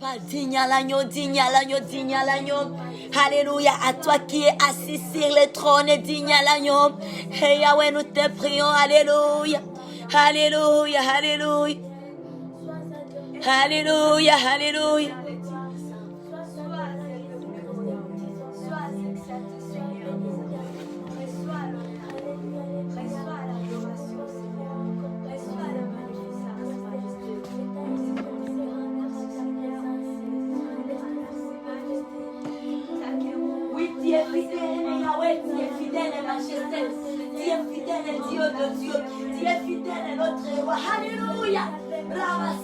Pas digne à l'agneau, digne à l'agneau, digne à l'agneau. Alléluia, à toi qui es assis sur le trône, digne à l'agneau. Hey Yahweh, nous te prions, alléluia. Alléluia, alléluia. Alléluia, alléluia. Tu es fidèle, Yahweh, tu es fidèle, majesté. Tu es fidèle, Dieu de Dieu. Tu es fidèle, notre roi. Alléluia. Alléluia.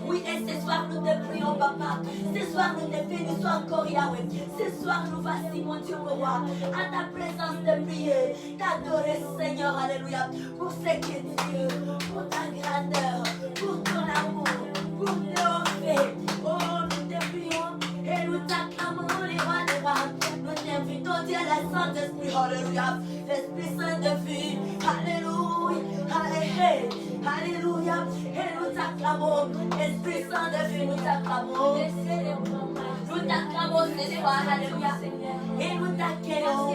Oui, et ce soir, nous te prions, papa. Ce soir, nous te bénissons encore, Yahweh. Ce soir, nous voici, mon Dieu, mon roi, à ta présence de prier, t'adorer, Seigneur, alléluia, pour ce que Dieu, pour ta grandeur, pour ton amour, pour tes faits. Oh, nous te prions et nous t'acclamons, les rois des rois. Nous t'invitons, Dieu, le Saint-Esprit, alléluia, l'Esprit Saint de vie, alléluia, alléluia, et nous t'acclamons, Esprit Saint de vie, nous t'acclamons. Nous t'acclamons ce soir, alléluia, et nous t'accueillons,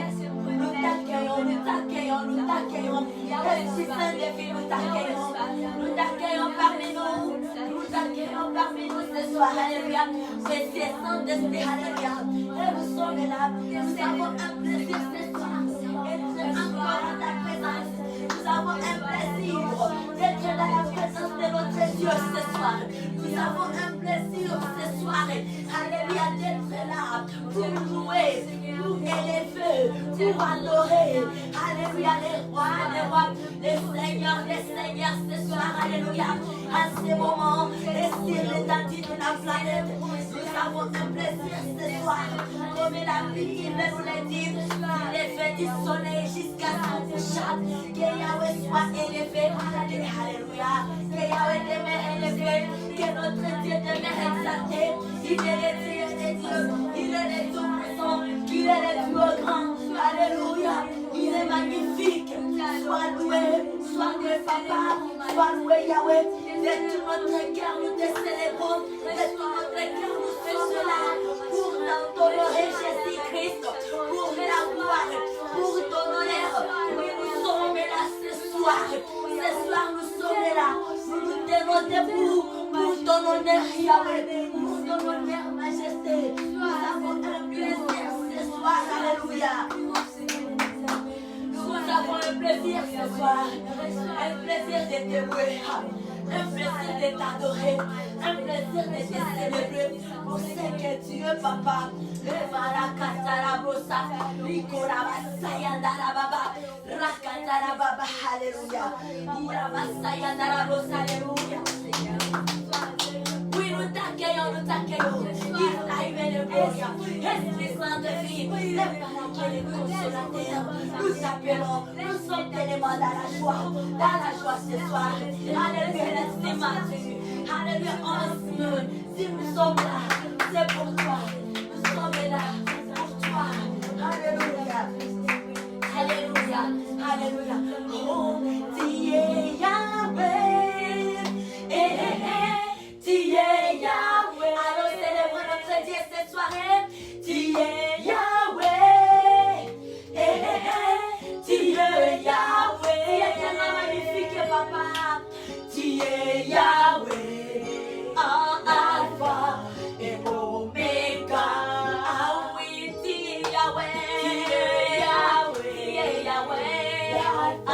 nous t'accueillons, nous t'accueillons, nous t'accueillons, Esprit Saint de vie, nous t'accueillons parmi nous t'accueillons parmi nous ce soir, alléluia, Esprit Saint d'Esprit, alléluia, et nous sommes là, nous avons un plaisir ce soir, être encore à ta présence, nous avons un plaisir d'être dans la présence de notre Dieu ce soir, nous avons un plaisir ce soir, alléluia, d'être là pour louer, pour élever, pour adorer, alléluia, les rois, les seigneurs ce soir, alléluia, à ce moment, et sur l'étendue de la planète, nous avons un plaisir ce soir, comme la Bible nous l'a dit, il est fait du soleil jusqu'à son couchant, que Yahweh soit élevé, alléluia, que Yahweh demeure élevé, que notre Dieu demeure exalté, il est le Dieu des dieux, il est le tout-puissant, il est le plus grand, alléluia, il est magnifique, sois loué, sois loué papa, sois loué Yahweh, de tout notre cœur nous te célébrons, de tout notre cœur nous sommes là, pour t'honorer Jésus-Christ, pour la gloire, pour ton honneur, oui nous sommes là ce soir nous sommes là, nous nous tenons debout pour ton honneur Yahweh, pour ton honneur majesté, nous avons un plaisir ce soir, alléluia. Nous avons un plaisir ce soir, un plaisir de te louer, un plaisir de t'adorer, un plaisir de te célébrer pour ce que tu es, papa. Oui, nous t'accueillons. Il arrive le gloria, Esprit Saint de vie, le Paraclet, le Consolateur. Nous appelons, nous sommes tellement dans la joie ce soir. Alléluia, l'Esprit. Alléluia, si nous sommes là, c'est pour toi. Nous sommes là pour toi. Alléluia. Alléluia. Alléluia. Oh, tu es Yahweh. Tu es Yahweh. Allons célébrer notre Dieu cette soirée. Tu es Yahweh. Tu es Yahweh. Tu es tellement magnifique, papa. Tu es Yahweh. Alpha et Omega. Ah oui, tu es Yahweh. Tu es Yahweh. Tu es Yahweh.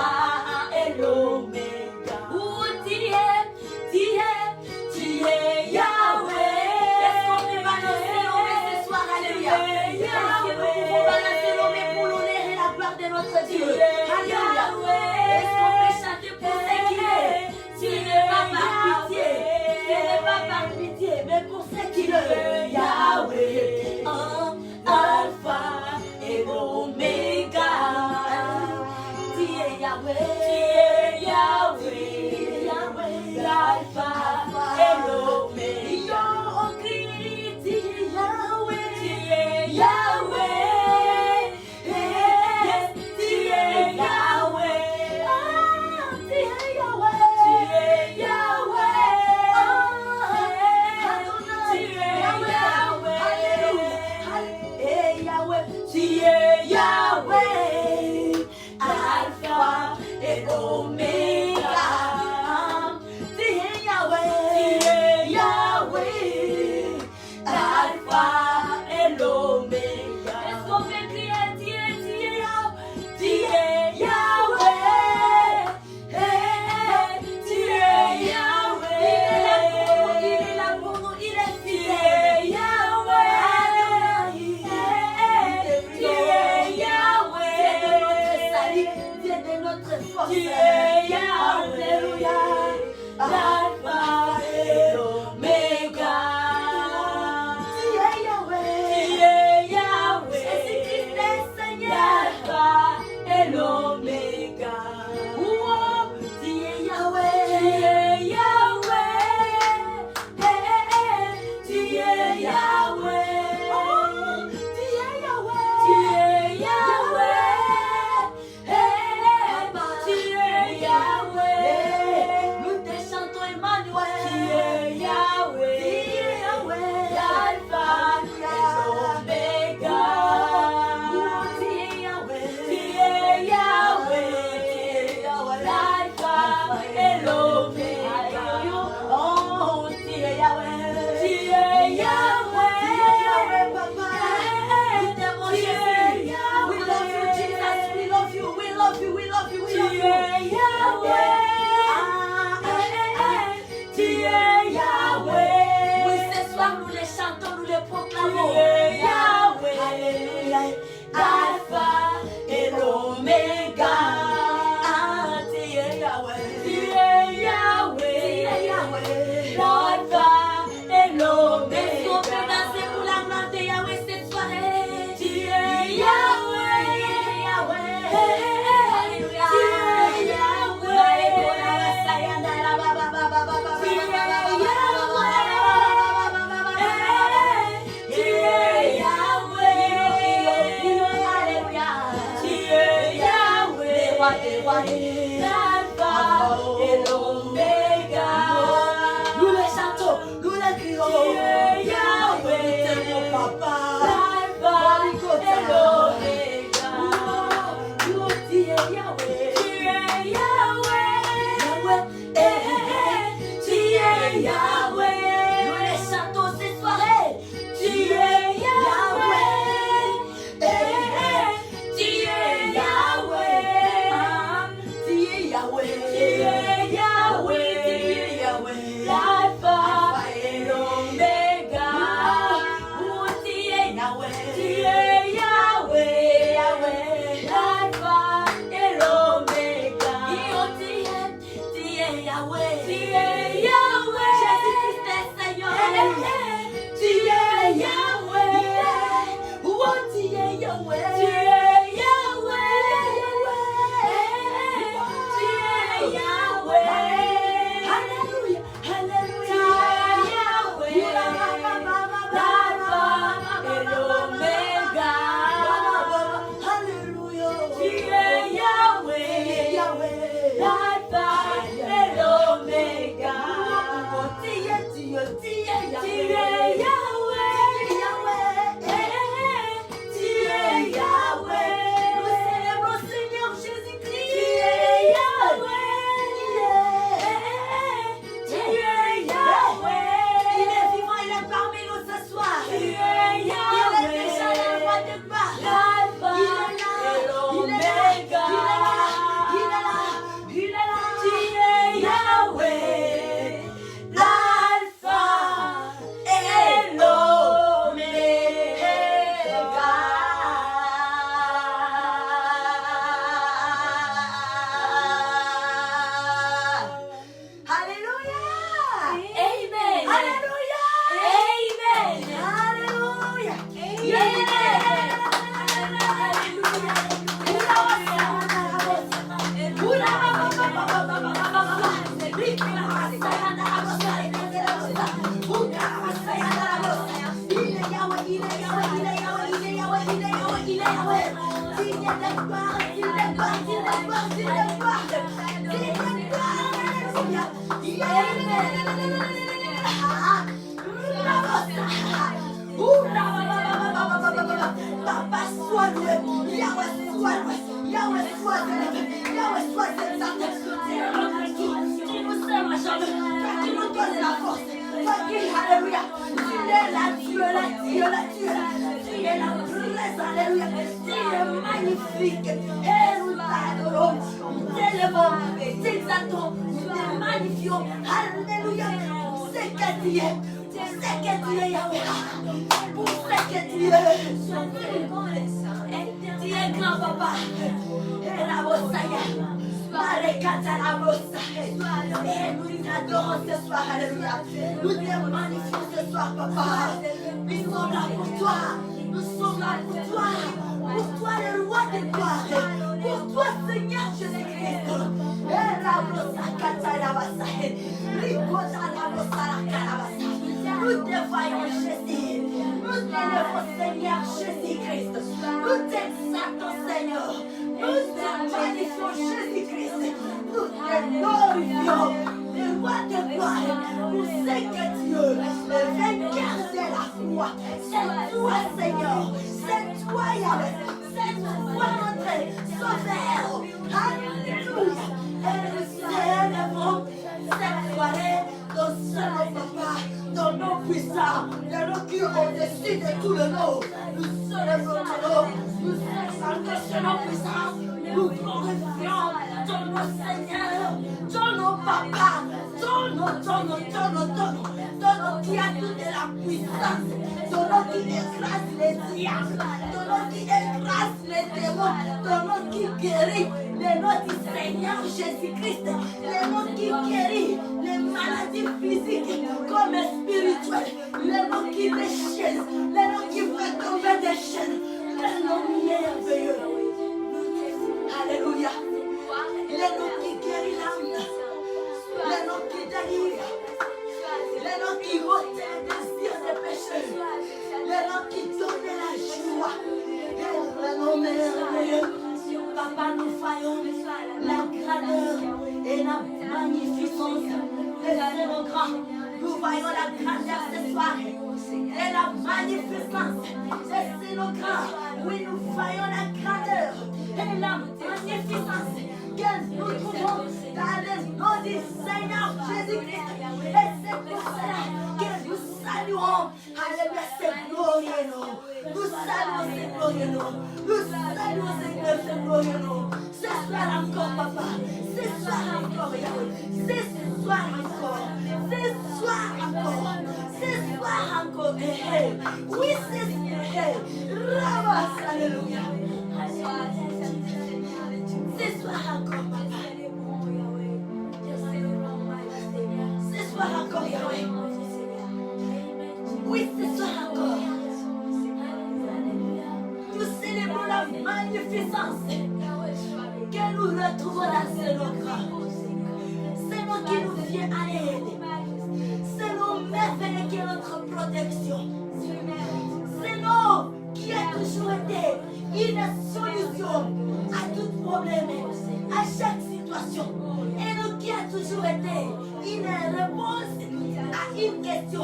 une une question.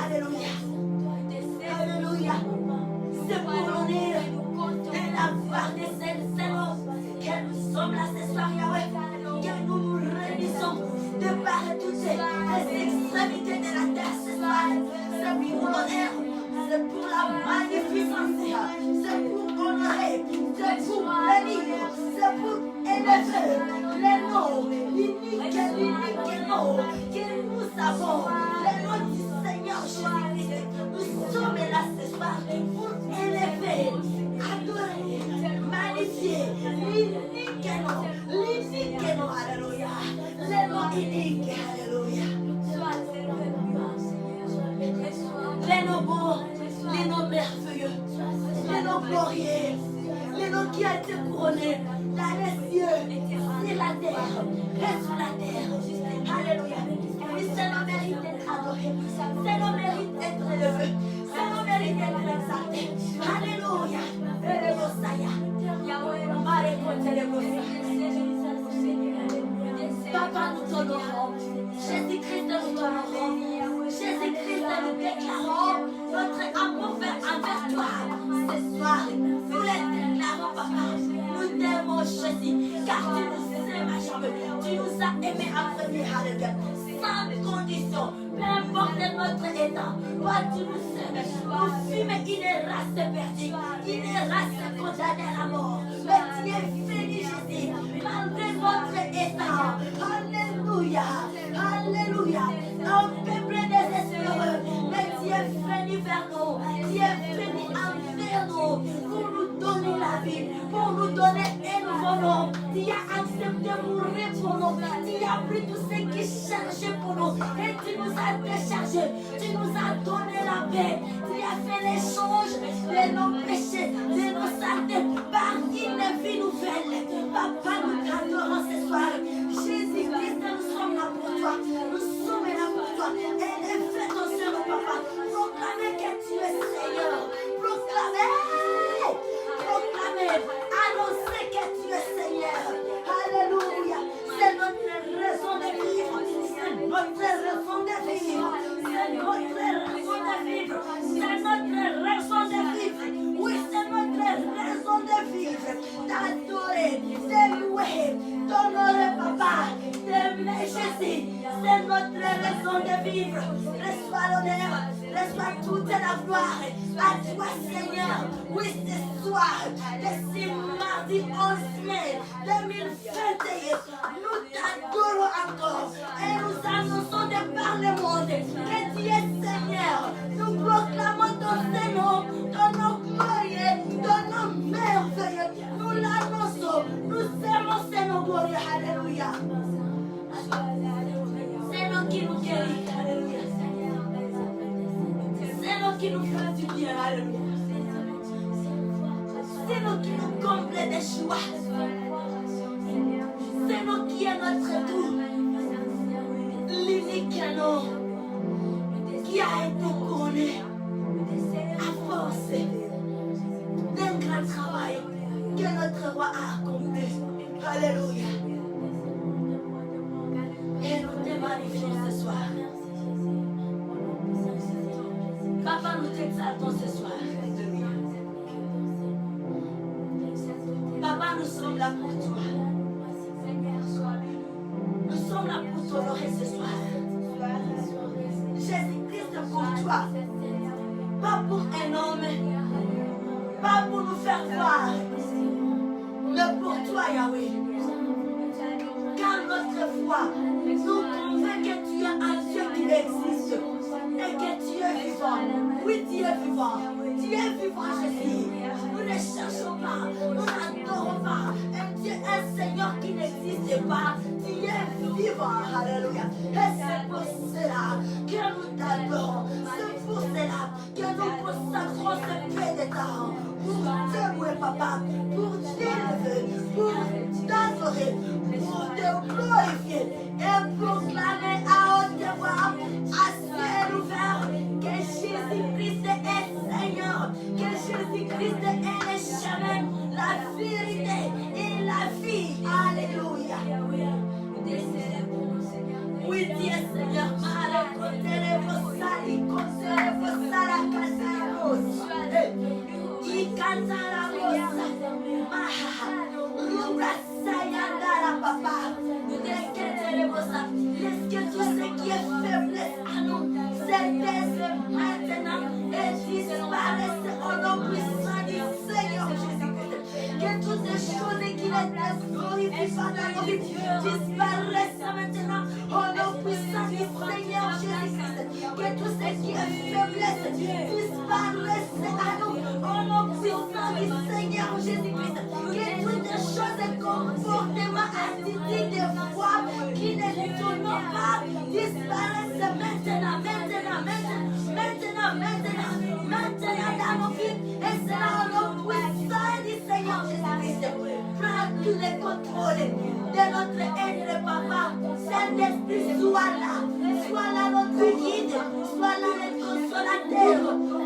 Alléluia. Alléluia. C'est pour l'honneur et la gloire des Seigneur que nous sommes là ce soir, Yahweh. Que nous nous réunissons de part et toutes les extrémités de la terre ce soir. C'est pour l'honneur, c'est pour la magnificence, c'est pour honorer, c'est pour bénir, c'est pour élever les noms, l'unique nom que nous avons, les noms du Seigneur Jésus-Christ. Nous sommes là ce soir pour élever, adorer, magnifier l'unique nom, alléluia, les noms uniques, alléluia. Les noms beaux, les noms merveilleux, les noms glorieux, les noms qui ont été couronnés dans les cieux, sur la terre, et sur la terre. Alléluia. Et ces noms méritent d'être adorés, ces noms méritent d'être élevés, ces noms méritent d'être exaltés. Alléluia. Et les Messiah. Papa, nous t'honorons. Jésus-Christ, nous t'honorons. Jésus-Christ, nous déclarons notre amour envers toi. Ce soir, nous les déclarons, papa. Nous t'aimons, Jésus, car tu nous aimes à jamais. Tu nous as aimés en premier, alléluia. Sans condition, peu importe notre état, toi tu nous aimes. Nous fûmes une race perdue, une race condamnée à la mort. Mais tu es fini, Jésus, malgré notre état. Alléluia, alléluia. Un peuple désespéré, mais tu es venu vers nous, tu es venu envers nous pour nous donner la vie, pour nous donner un nouveau nom. Tu as accepté de mourir pour nous, tu as pris tout ce qui cherchait pour nous et tu nous as déchargés, tu nous as donné la paix, tu as fait l'échange de nos péchés, de nos saletés par une vie nouvelle. Papa, nous t'adorons ce soir. Jésus-Christ, nous sommes là pour toi, nous sommes là pour toi. Élève ton Seigneur, papa. Proclamez que tu es Seigneur. Proclamez. Proclamez. Annoncez que tu es Seigneur. Alléluia. C'est notre raison de vivre. C'est notre raison de vivre. C'est notre raison de vivre. C'est notre raison de vivre. Oui, c'est notre raison de vivre. T'adorer, te louer, t'honorer, papa. T'aimer, Jésus. C'est notre raison de vivre. Reçois l'honneur, reçois toute la gloire à toi, Seigneur. Oui, ce soir, de ce mardi 11 mai 2021, nous t'adorons encore et nous annonçons de par le monde que tu es Seigneur. Nous proclamons ton nom, ton nom glorieux, ton nom merveilleux. Nous l'annonçons, nous aimons ce nom glorieux. Alléluia. C'est nous qui nous guérit, alléluia. C'est nous qui nous fait du bien, alléluia. C'est nous qui nous comblons des joies. C'est nous qui est notre tout. L'unique nom qui a été couronné à force d'un grand travail que notre roi a accompli. Alléluia. Et nous te magnifions ce soir. Papa, nous t'exaltons ce soir. Papa, nous sommes là pour toi. Nous sommes là pour t'honorer ce soir. Jésus-Christ pour toi. Pas pour un homme. Pas pour nous faire voir. Mais pour toi, Yahweh. Car notre foi nous convainc que tu es un Dieu qui existe et que tu es vivant. Oui, tu es vivant. Tu es vivant, Jésus. Nous ne cherchons pas, nous n'adorons pas un Dieu, un Seigneur qui n'existe pas. Tu es vivant, alléluia. Et c'est pour cela que nous t'adorons. C'est pour cela que nous consacrons ce peu de temps pour te louer, papa, pour t'élever, pour t'adorer, pour te glorifier et proclamer à haute voix, à ciel ouvert, que Jésus-Christ est Seigneur, que Jésus-Christ est le chemin, la vérité et la vie. Alléluia. Oui, Dieu Seigneur, mal côté Seigneur Jésus-Christ, que toutes les choses comportement acidiques des fois qui ne lui tournent pas disparaissent maintenant, maintenant, maintenant, maintenant, maintenant, maintenant dans nos vies. Et c'est là le puissant du Seigneur Jésus-Christ. Prends tous les contrôles de notre être, Papa. Saint-Esprit, sois là notre guide, sois là le consolateur,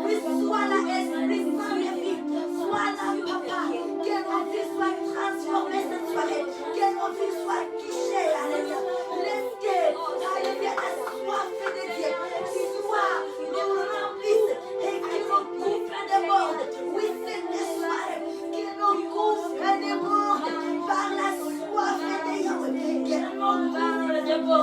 oui, sois là Esprit Saint de vie, sois là, Papa, que nos vies soient transformées cette soirée, que nos vies soient touchées, alléluia. Laisse que, alléluia, la soif de Dieu, qui soit, nous remplisse et qui nous couvre de mort. Oui, cette soirée, qui nous couvre de mort par la soif de Yahweh, qui nous couvre de mort.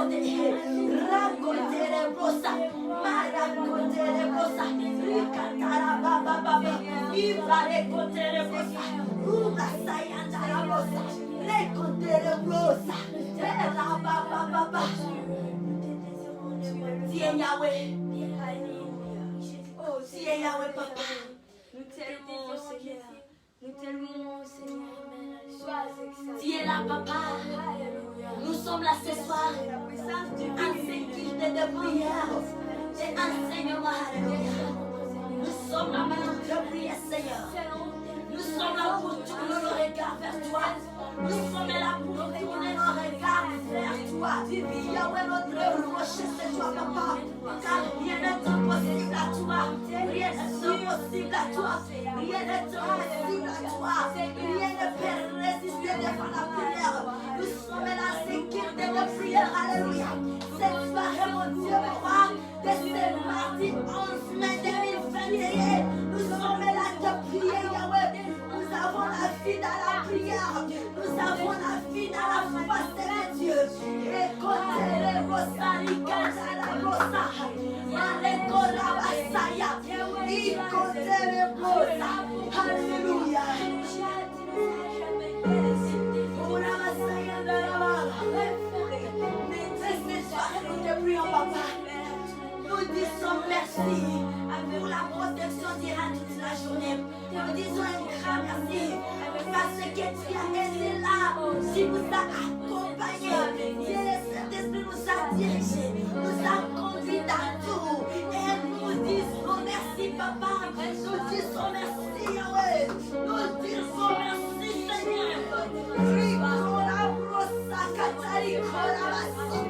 Raconter les brossas, maraconter les brossas, ricatara baba baba, iva raconter les brossas, ruba sayanda la brossa, raconter les brossas, era baba baba. Tiens Yahweh, oh tiens Yahweh papa, nous t'aimons Seigneur, nous t'aimons Seigneur, sois exalté. Tiens là papa, nous sommes là ce soir, en sécurité de prière et enseignement, alléluia. Nous sommes là pour te prier Seigneur, nous sommes là pour tourner nos regards vers toi, nous sommes là pour tourner nos regards vers toi. Yahweh notre rocher c'est toi papa, car rien n'est impossible à toi, rien n'est impossible à toi, rien n'est impossible à toi, rien ne peut résister devant la prière. Nous sommes là en sécurité de prière, alléluia. Cette soirée mon Dieu mon roi, de ce mardi 11 mai 2021, nous sommes là de prier Yahweh. Nous avons la vie dans la prière, nous avons la vie dans la face de Dieu. Et quand les rosari, quand la rosa, Mareko Rabasaya, et quand les rosa, alléluia. Oh Rabasaya, nous te prions papa. Nous disons merci pour la protection durant toute la journée. Nous disons un grand merci parce que tu as été là, tu nous as accompagnés, Dieu le Saint-Esprit nous a dirigés, nous a conduits dans tout. Et nous disons merci papa, nous disons merci Yahweh, nous disons merci Seigneur. Ricola brossa katari kola basi,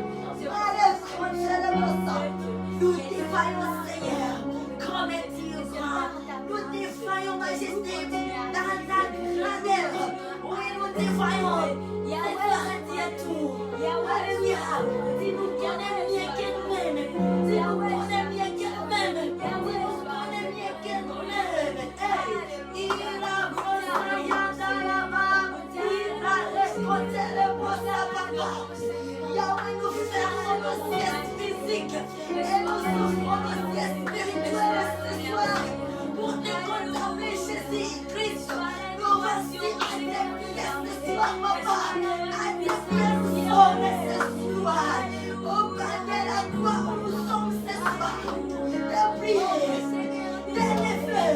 nous défaillons Seigneur, comme est-il grand. Nous défaillons majesté dans ta grandeur. Oui, nous défaillons. Yahweh dit tout. Alléluia. Si nous connaissons bien que nous-mêmes, si nous connaissons bien que nous-mêmes, si nous connaissons bien que nous-mêmes, il a besoin de la main, il a récolté le beau papa. Yahweh nous fermons nos siestes physiques et nous souffrons nos siestes spirituelles ce soir pour te contempler Jésus-Christ. Nous voici à tes prières ce soir, papa. À tes prières nous sommes ce soir. Au bas de la gloire où nous sommes ce soir. De prier, d'élever,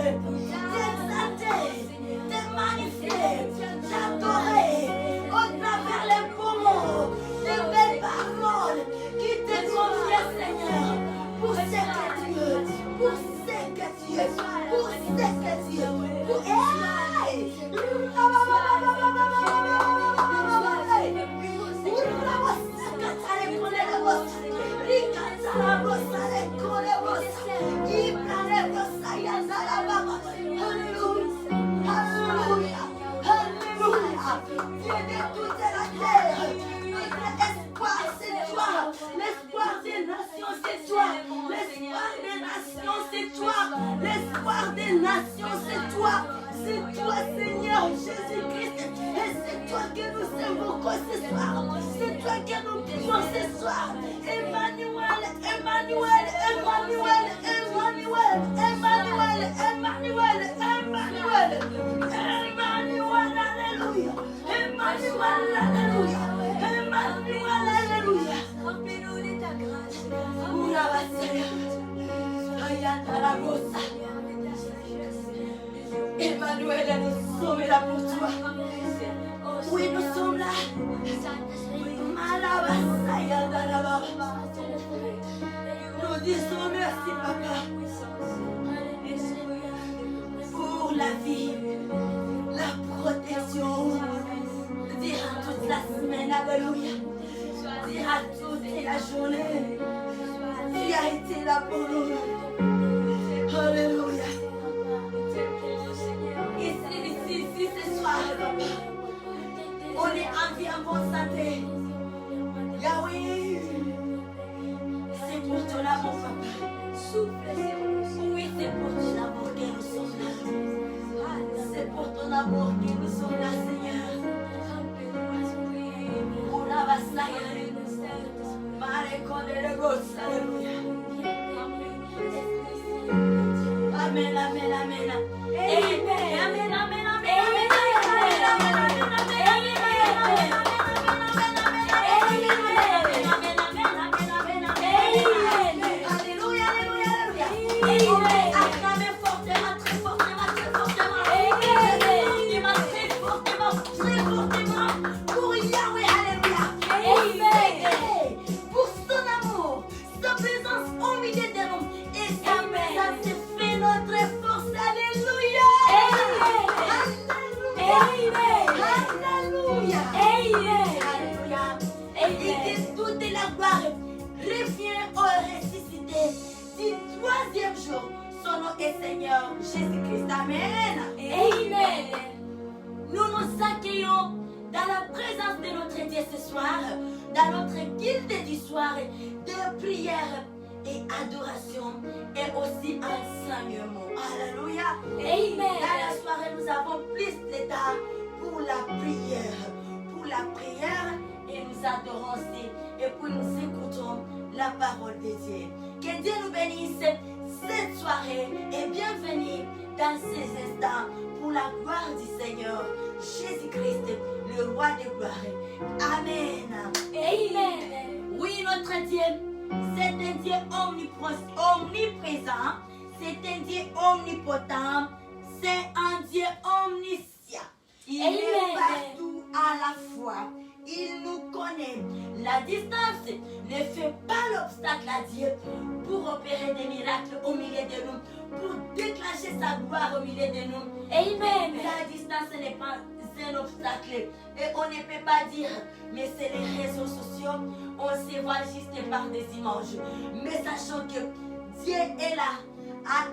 d'exalter, de magnifier, d'adorer au travers les beaux mots, les belles paroles qui te conviennent, Seigneur, pour ce que tu es, pour ce que tu es, pour ce que tu es, pour hey! Alléluia, alléluia, Dieu de toute la terre, notre espoir c'est toi, l'espoir des nations c'est toi, l'espoir des nations c'est toi, l'espoir des nations c'est toi Seigneur Jésus-Christ, et c'est toi que nous invoquons ce soir, c'est toi que nous prions ce soir. Emmanuel, Emmanuel, Emmanuel, Emmanuel, Emmanuel, Emmanuel, Emmanuel, Emmanuel, alléluia, Emmanuel, alléluia, Emmanuel, alléluia. Remplis-nous de ta grâce. Oula Basaya, Ayana la Rosa. Emmanuel, nous sommes là pour toi. Oui, nous sommes là. Nous disons merci, Papa, pour la vie, la protection. Dira toute la semaine, alléluia. Dira toute la journée. Tu as été là pour nous. Alléluia. Ici, ce soir, on est en vie, en bonne santé. Yahweh, c'est pour ton amour, Papa. Oui, c'est pour ton amour que nous sommes là. C'est pour ton amour que nous sommes là, Seigneur. Pour la bataille, alléluia. Amen, amen, amen. Amen, amen, amen, amen. Troisième jour, son nom est Seigneur Jésus-Christ. Amen. Amen. Nous nous accueillons dans la présence de notre Dieu ce soir, dans notre guilde du soir de prière et adoration et aussi enseignement. Alléluia. Amen. Dans la soirée, nous avons plus de temps pour la prière. Pour la prière et nous adorons aussi et puis nous écoutons la parole de Dieu. Que Dieu nous bénisse cette soirée et bienvenue dans ces instants pour la gloire du Seigneur Jésus-Christ, le roi de gloire. Amen. Amen. Oui, notre Dieu, c'est un Dieu omniprésent, c'est un Dieu omnipotent, c'est un Dieu omniscient. Il est partout à la fois. Il nous connaît. La distance ne fait pas l'obstacle à Dieu pour opérer des miracles au milieu de nous, pour déclencher sa gloire au milieu de nous. Amen. La distance n'est pas un obstacle. Et on ne peut pas dire, mais c'est les réseaux sociaux, on se voit juste par des images. Mais sachant que Dieu est là,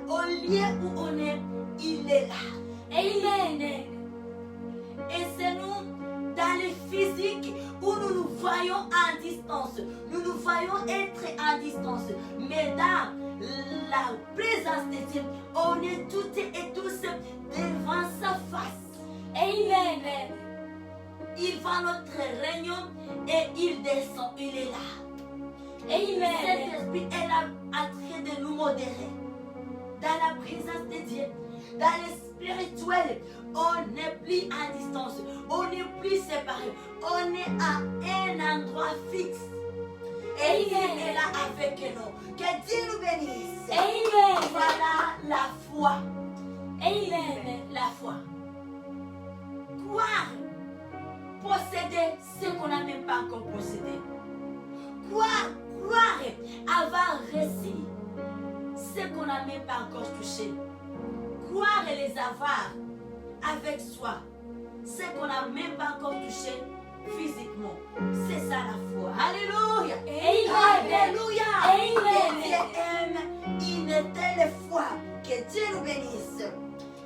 au lieu où on est, il est là. Amen. Et c'est nous, dans le physique, où nous nous voyons à distance. Nous nous voyons être à distance. Mais dans la présence de Dieu, on est toutes et tous devant sa face. Amen. Il va à notre réunion et il descend. Il est là. Amen. Cet esprit est là en train de nous modérer. Dans la présence de Dieu. Dans le spirituel, on n'est plus à distance, on n'est plus séparés, on est à un endroit fixe. Et il est là avec nous. Que Dieu nous bénisse. Amen. Voilà la foi. Amen. La foi. Croire, posséder ce qu'on n'a même pas encore possédé. Croire, avoir reçu ce qu'on n'a même pas encore touché. Croire et les avoir avec soi, ce qu'on n'a même pas encore touché physiquement. C'est ça la foi. Alléluia. Amen. Alléluia. Amen. Que Dieu aime une telle foi. Que Dieu nous bénisse.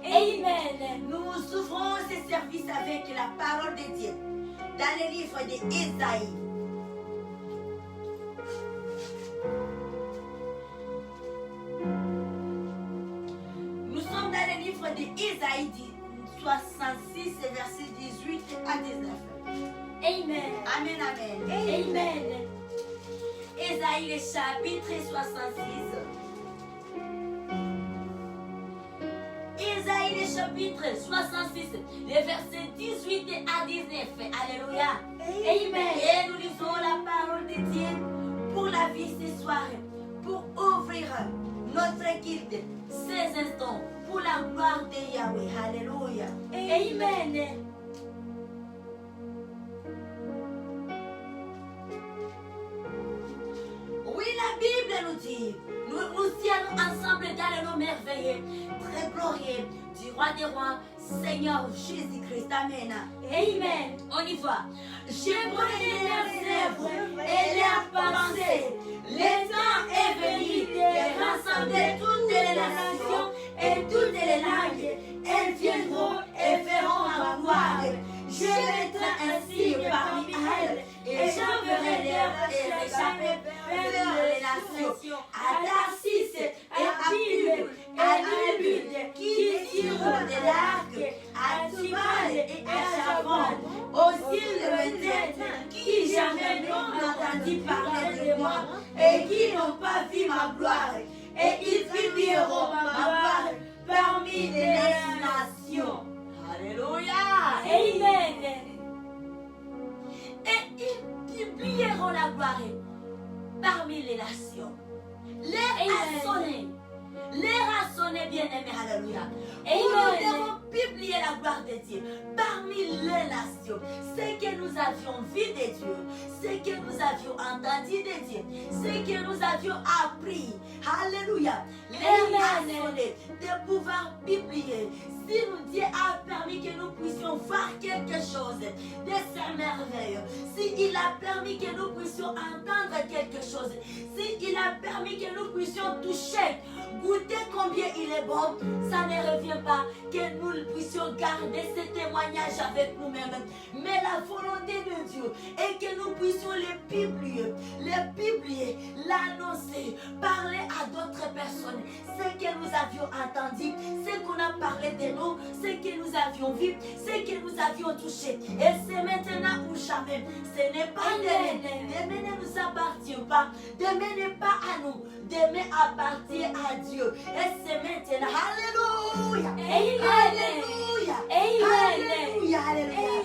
Amen. Nous ouvrons ce service avec la parole de Dieu dans le livre d'Ésaïe. D'Ésaïe 66, verset 18 à 19. Amen. Amen, amen. Amen. Ésaïe, le chapitre 66. Ésaïe, le chapitre 66, les versets 18 à 19. Alléluia. Amen. Et nous lisons la parole de Dieu pour la vie ce soir, pour ouvrir notre guide ces instants. pour la gloire de Yahweh. Alléluia. Amen. Oui, la Bible nous dit, nous allons ensemble dans nos merveilleux, très glorieux du roi des rois, Seigneur Jésus-Christ. Amen. Amen. On y va. Je connais leurs œuvres et leurs pensées. Le temps est venu de rassembler toutes les nations et toutes les langues. Elles viendront et feront ma gloire. Je mettrai ainsi parmi elles et j'enverrai les échappés vers les nations, à Tarsis et à Pub et à Lubide, qui tireront de l'arc, à Tubal et à Chavon, aussi le Médène, qui jamais n'ont entendu parler de moi et qui n'ont pas vu ma gloire, et ils publieront ma gloire parmi les nations. Alléluia. Amen. Et ils publieront la gloire parmi les nations. L'air a sonné, bien-aimé, alléluia. Et nous devons publier la gloire de Dieu parmi les nations. Ce que nous avions vu de Dieu, ce que nous avions entendu de Dieu, ce que nous avions appris. Alléluia. L'air a sonné de pouvoir publier. Si nous Dieu a permis que nous puissions voir quelque chose de ces merveilles, s'il a permis que nous puissions entendre quelque chose, s'il a permis que nous puissions toucher, goûter combien il est bon, ça ne revient pas que nous puissions garder ce témoignage avec nous-mêmes. Mais la volonté de Dieu est que nous puissions les publier, l'annoncer, parler à d'autres personnes, ce que nous avions entendu, ce qu'on a parlé de nous, ce que nous avions vu, ce que nous avions touché. Et c'est maintenant ou jamais. Ce n'est pas demain. Demain ne nous appartient pas. Demain n'est pas à nous. Demain appartient à Dieu. Et c'est maintenant. Alléluia. Alléluia. Alléluia. Alléluia.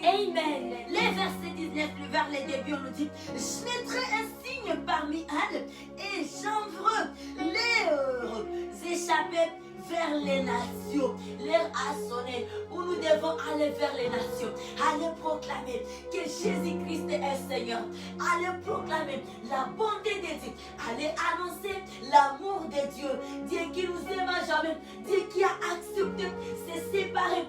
Amen. Les versets 19, vers les débuts, on nous dit: je mettrai un signe parmi elles et j'enverrai les échappés vers les nations. L'heure a sonné où nous devons aller vers les nations. Aller proclamer que Jésus-Christ est Seigneur. Aller proclamer la bonté de Dieu. Aller annoncer l'amour de Dieu. Dieu qui nous aime à jamais. Dieu qui a accepté de se séparer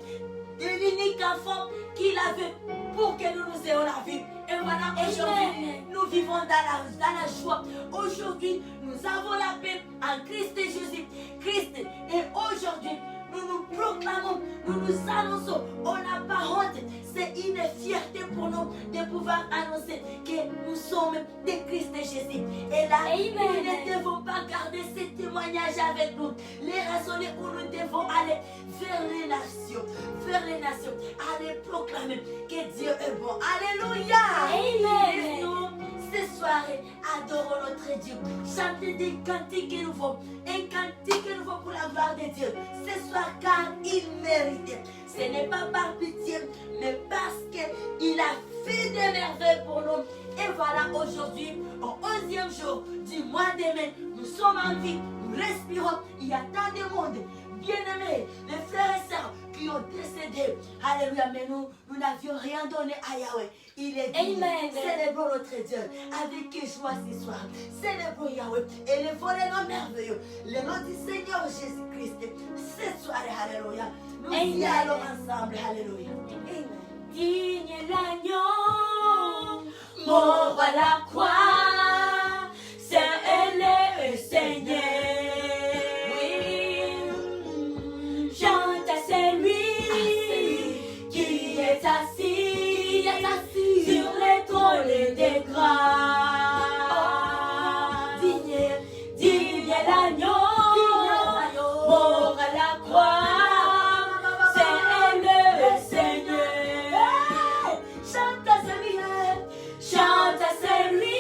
de l'unique enfant qu'il avait pour que nous nous ayons la vie. Et voilà, aujourd'hui, nous vivons dans la joie. Aujourd'hui, nous avons la paix en Christ Jésus. Christ. Et aujourd'hui, nous nous proclamons, nous nous annonçons. On n'a pas honte. C'est une fierté pour nous de pouvoir annoncer que nous sommes de Christ Jésus. Et là, nous ne devons pas garder ce témoignage avec nous. Les raisonner où nous devons aller vers les nations. Vers les nations. Aller proclamer que Dieu est bon. Alléluia. Amen. Nous, ce soir, adorons notre Dieu. Chantez des cantiques nouveaux. Un cantique nouveau pour la gloire de Dieu. Ce soir, car il mérite. Ce n'est pas par pitié, mais parce qu'il a fait des merveilles pour nous. Et voilà, aujourd'hui, au 11e jour du mois de mai, nous sommes en vie, nous respirons. Il y a tant de monde, bien-aimés, les frères et sœurs qui ont décédé. Alléluia, mais nous n'avions rien donné à Yahweh. Il est dit, célébrons notre Dieu avec joie ce soir. Célébrons Yahweh et les volets merveilleux. Le nom du Seigneur Jésus-Christ. Cette soirée, alléluia. Nous y allons ensemble, alléluia. Digne l'agneau, mort à la croix, c'est le Seigneur. Oui, chante à celui qui est assis sur les trônes des grâces. Digne l'agneau, mort à la croix. Chante à celui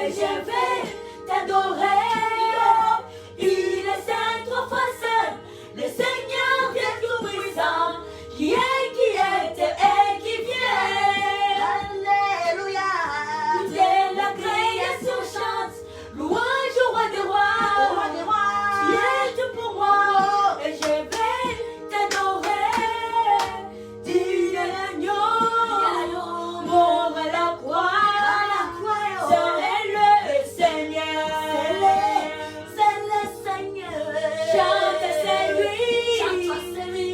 et je vais t'adorer. Il est saint, trois fois saint, le Seigneur Dieu tout-puissant, qui était et qui vient. Alléluia. Toute la création chante, louange au roi des rois. Tu es tout pour moi, et je vais t'adorer. Dieu l'agneau, mort à la croix. Seul est le Seigneur. Chante, c'est lui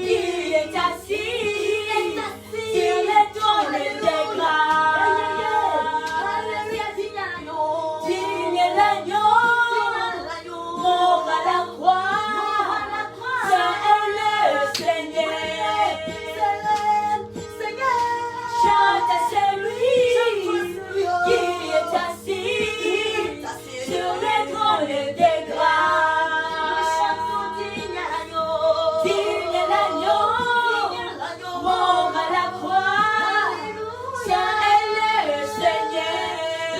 qui est assis sur le trône des grâces. Digne l'agneau, mort à la croix. Seul est le Seigneur. Chante, c'est lui qui est assis sur le trône des grâces. Digne l'agneau, mort à la croix, ça est le Seigneur.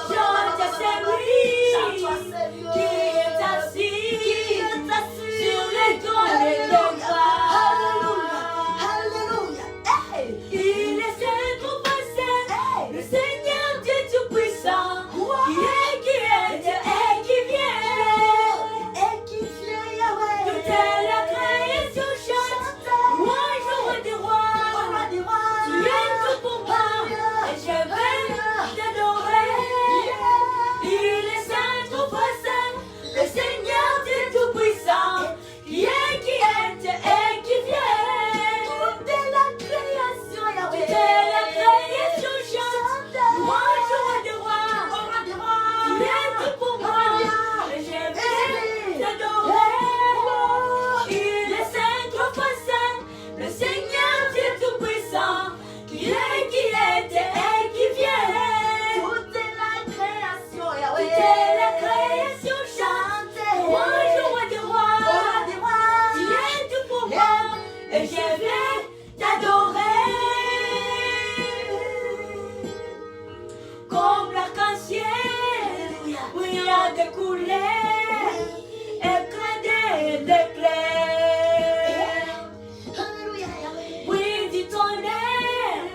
Chante, c'est lui qui est assis sur le trône des grâces. Il est saint, tout saint, le Seigneur Dieu tout-puissant, qui est et qui vient. Toute la création chante, louange au roi des rois. Tu es tout pour moi, et je vais t'adorer. Il est saint, tout saint, le Seigneur Dieu tout-puissant, qui est et qui vient. Toute la création chante, louange au roi des rois. Tu es tout pour moi, et je vais t'adorer. Il est saint, trois fois saint, le Seigneur Dieu tout-puissant, qui est et qui vient. Toute la création chante, louange au roi des rois. Tu es tout pour moi, et je vais t'adorer. Comme l'arc-en-ciel, brilla de couleurs, éclatait l'éclair. Oui, du tonnerre,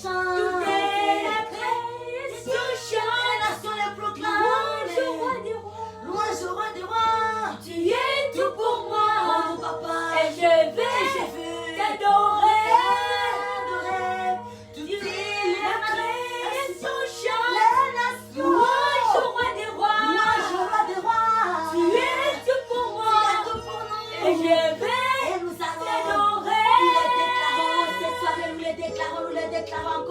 chante. Toute la création chante. Les nations les proclament. Louange au roi des rois. Louange au roi des rois. Tu es tout pour moi. Oh papa. Et je vais t'adorer. Toute Tu es la création chante. les nations. Louange au roi des rois. Louange au roi des rois. Tu es tout pour moi. Tu es tout pour nous. Et je vais Et nous allons t'adorer. nous les déclarons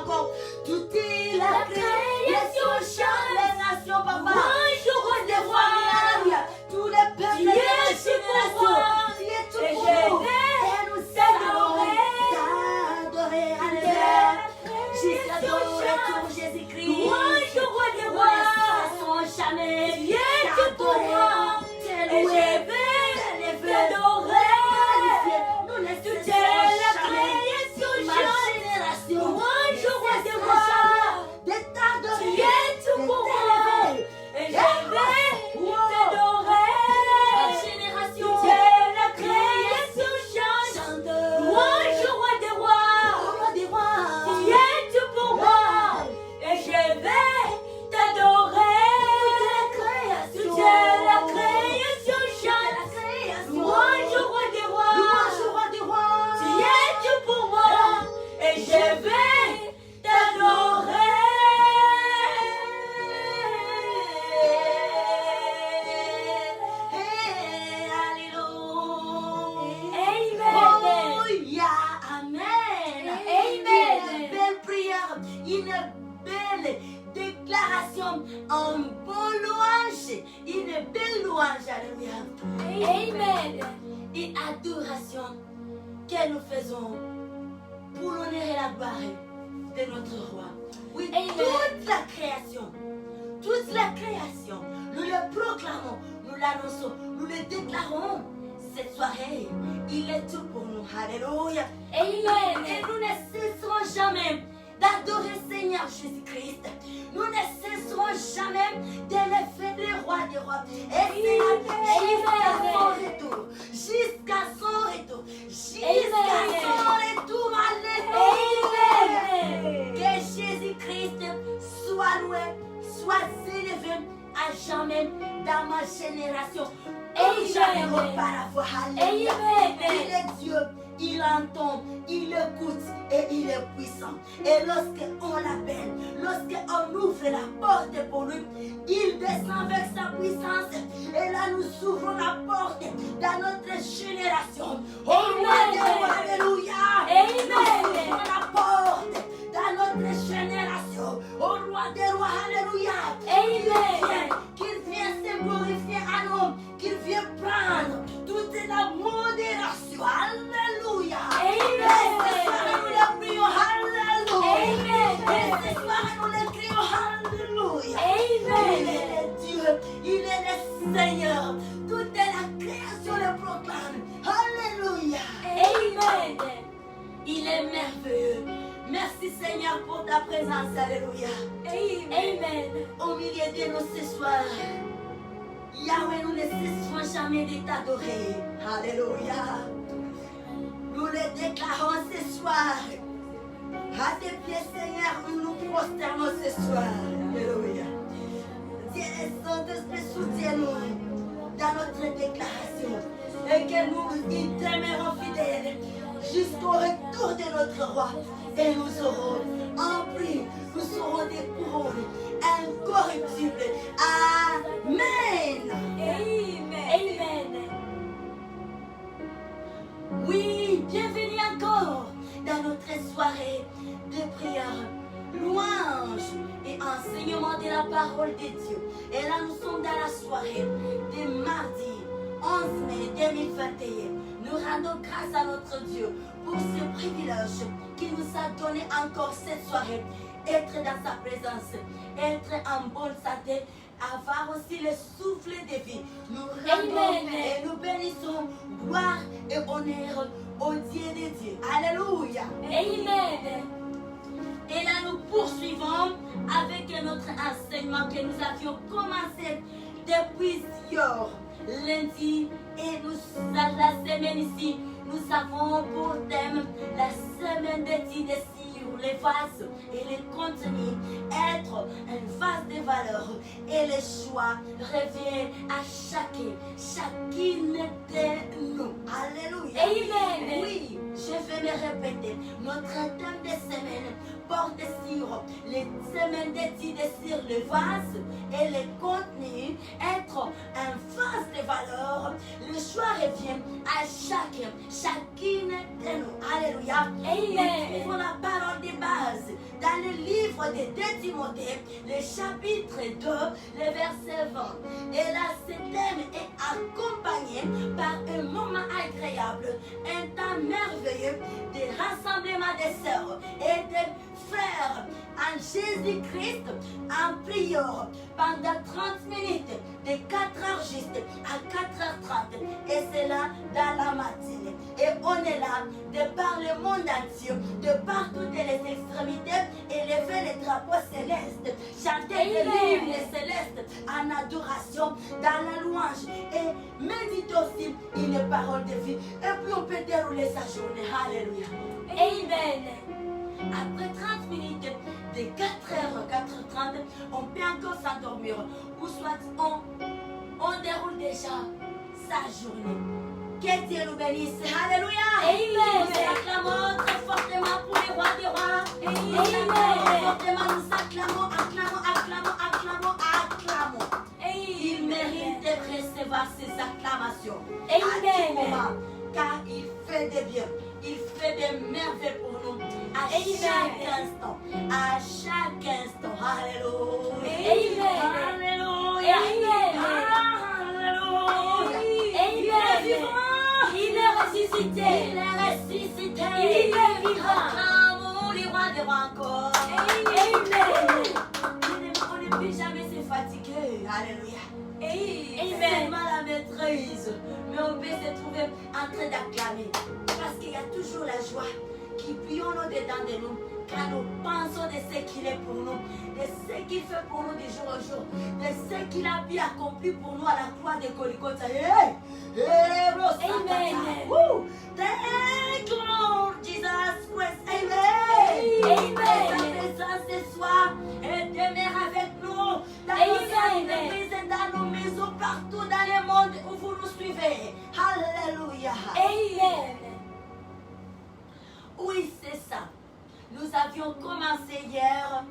encore. Tout est la création chante. Les nations, papa. Louange au roi des rois. Alléluia. Tous les peuples, Tu les es tout pour générations. moi. Tu es tout Et pour je nous. vais Et nous allons t'adorer. Alléluia. Jusqu'à ton retour, Jésus-Christ. Louange au roi des rois. Nous ne cesserons jamais Tu es tout pour moi. Et je vais t'adorer. Nous ne Toute cesserons la jamais. création Ma chante. génération. Louange au roi des ne rois. cessera jamais de t'adorer. Tu es tout pour moi. Et je vais t'adorer. Ma génération. Toute la création chante. Louange au roi des rois. Roi des rois. Tu es tout pour moi. Et je vais t'adorer. Toute la création chante. Louange au roi des rois. Louange au roi des rois. Tu es tout pour moi. Et je vais t'adorer. Hey, alléluia. Amen. Alléluia. Amen. Amen. Une belle prière, une belle déclaration, un bon louange, une belle louange. Alléluia. Amen. Une adoration que nous faisons pour l'honneur et la gloire de notre roi. Oui, Amen. toute la création, nous le proclamons, nous l'annonçons, nous le déclarons. Cette soirée, il est tout pour nous. Alléluia. Et Amen. nous ne cesserons jamais d'adorer Seigneur Jésus-Christ. Nous ne cesserons jamais d'élever le roi des rois. Et c'est jusqu'à son retour. Jusqu'à son retour. Jusqu'à son retour. Alléluia. Que Jésus-Christ soit loué, soit élevé à jamais dans ma génération. Et jamais auparavant. Alléluia. Il est Dieu. Il entend, il écoute et il est puissant. Et lorsqu'on l'appelle, lorsqu'on ouvre la porte pour lui, il descend avec sa puissance. Et là, nous ouvrons la porte dans notre génération. Oh, alléluia. Amen. Nous ouvrons la porte dans notre génération. Oh, roi des rois, alléluia. Amen. Qu'il vienne se glorifier à nous, qu'il vienne prendre toute la modération. Alléluia. Amen. Et ce soir, nous le prions. Alléluia. Amen. Et ce soir, nous le crions. Alléluia. Amen. Il est le Dieu, il est le Seigneur. Toute la création le proclame. Alléluia. Amen. Il est merveilleux. Merci Seigneur pour ta présence. Alléluia. Amen. Au milieu de nous ce soir, Yahweh, nous ne cesserons jamais de t'adorer. Alléluia. Nous le déclarons ce soir. À tes pieds, Seigneur, nous nous prosternons ce soir. Alléluia. Dieu et Saint-Esprit, soutiens-nous dans notre déclaration. Et que nous y demeurons fidèles jusqu'au retour de notre roi. Et nous aurons en prix, nous serons des couronnes incorruptibles. Amen. Amen. Oui, bienvenue encore dans notre soirée de prière, louange et enseignement de la parole de Dieu. Et là, nous sommes dans la soirée de mardi 11 mai 2021. Nous rendons grâce à notre Dieu pour ce privilège qu'il nous a donné encore cette soirée. Être dans sa présence, être en bonne santé, avoir aussi le souffle de vie. Nous rendons et nous bénissons gloire et honneur au Dieu des dieux. Alléluia. Amen. Et là, nous poursuivons avec notre enseignement que nous avions commencé depuis hier, lundi. Et nous, la semaine ici, nous avons pour thème la semaine des Sion. les vases et les contenus, être une vase de valeur. Et le choix revient à chacune de nous. Alléluia. Amen. Oui, je vais me répéter. Notre thème de semaine porte sur les semaines d'études sur le vase et le contenu, être un vase de valeur. Le choix revient à chacune de nous. Alléluia. Amen. Nous trouvons la parole de base dans le livre de 2 Timothée, le chapitre 2, le verset 20. Et là, ce thème est accompagné par un moment agréable, un temps merveilleux de rassemblement des sœurs et des frères en Jésus-Christ en prière pendant 30 minutes, de 4h juste à 4h30. Et c'est là dans la matinée. Et on est là de par le monde entier, de par toutes les extrémités, élever les drapeaux célestes, chanter les hymnes célestes en adoration, dans la louange et méditer aussi une parole de vie. Et puis on peut dérouler sa journée. Alléluia. Amen. Après 30 minutes, de 4h à 4h30, on peut encore s'endormir. Ou soit on déroule déjà sa journée. Que Dieu nous bénisse. Alléluia. Amen. Nous acclamons très fortement pour les rois des rois. Amen. Nous acclamons fortement, nous acclamons, acclamons. Il mérite de recevoir ces acclamations. À tout moment, car il fait des biens. Il fait des merveilles pour nous à chaque instant. À chaque instant. Alléluia. Alléluia. Alléluia. Il est vivant. Il est ressuscité. Il est ressuscité. Il est vivant. Acclamons les rois des rois encore. Amen. On ne peut jamais se fatiguer. Alléluia. Amen. C'est mal la maîtrise, mais on peut se trouver en train d'acclamer. Parce qu'il y a toujours la joie qui bouillonne au-dedans de nous quand nous pensons de ce qu'il est pour nous, de ce qu'il fait pour nous de jour au jour, de ce qu'il a bien accompli pour nous à la croix de Golgotha. Amen. Thank you, Lord Jesus Christ. Amen. Amen. Sa présence ce soir et demeure avec nous dans nos églises, dans nos maisons, partout dans le monde où vous nous suivez. Alléluia. Amen. Oui, c'est ça. Nous avions commencé hier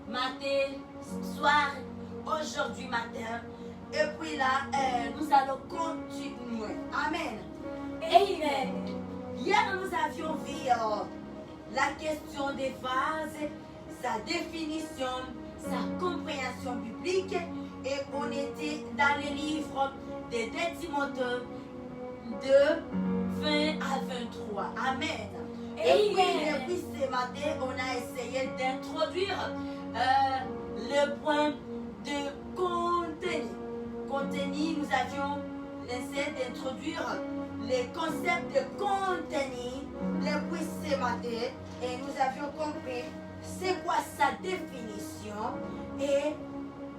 matin, soir, aujourd'hui matin. Et puis là, nous allons continuer. Amen. Amen. Hier, nous avions vu la question des vases, sa définition, sa compréhension biblique. Et on était dans le livre de 2 Timothée 2, 20 à 23. Amen. Et puis ce matin, on a essayé d'introduire le point de contenu. Contenu, nous avions essayé d'introduire les concepts de contenu depuis ce matin et nous avions compris c'est quoi sa définition et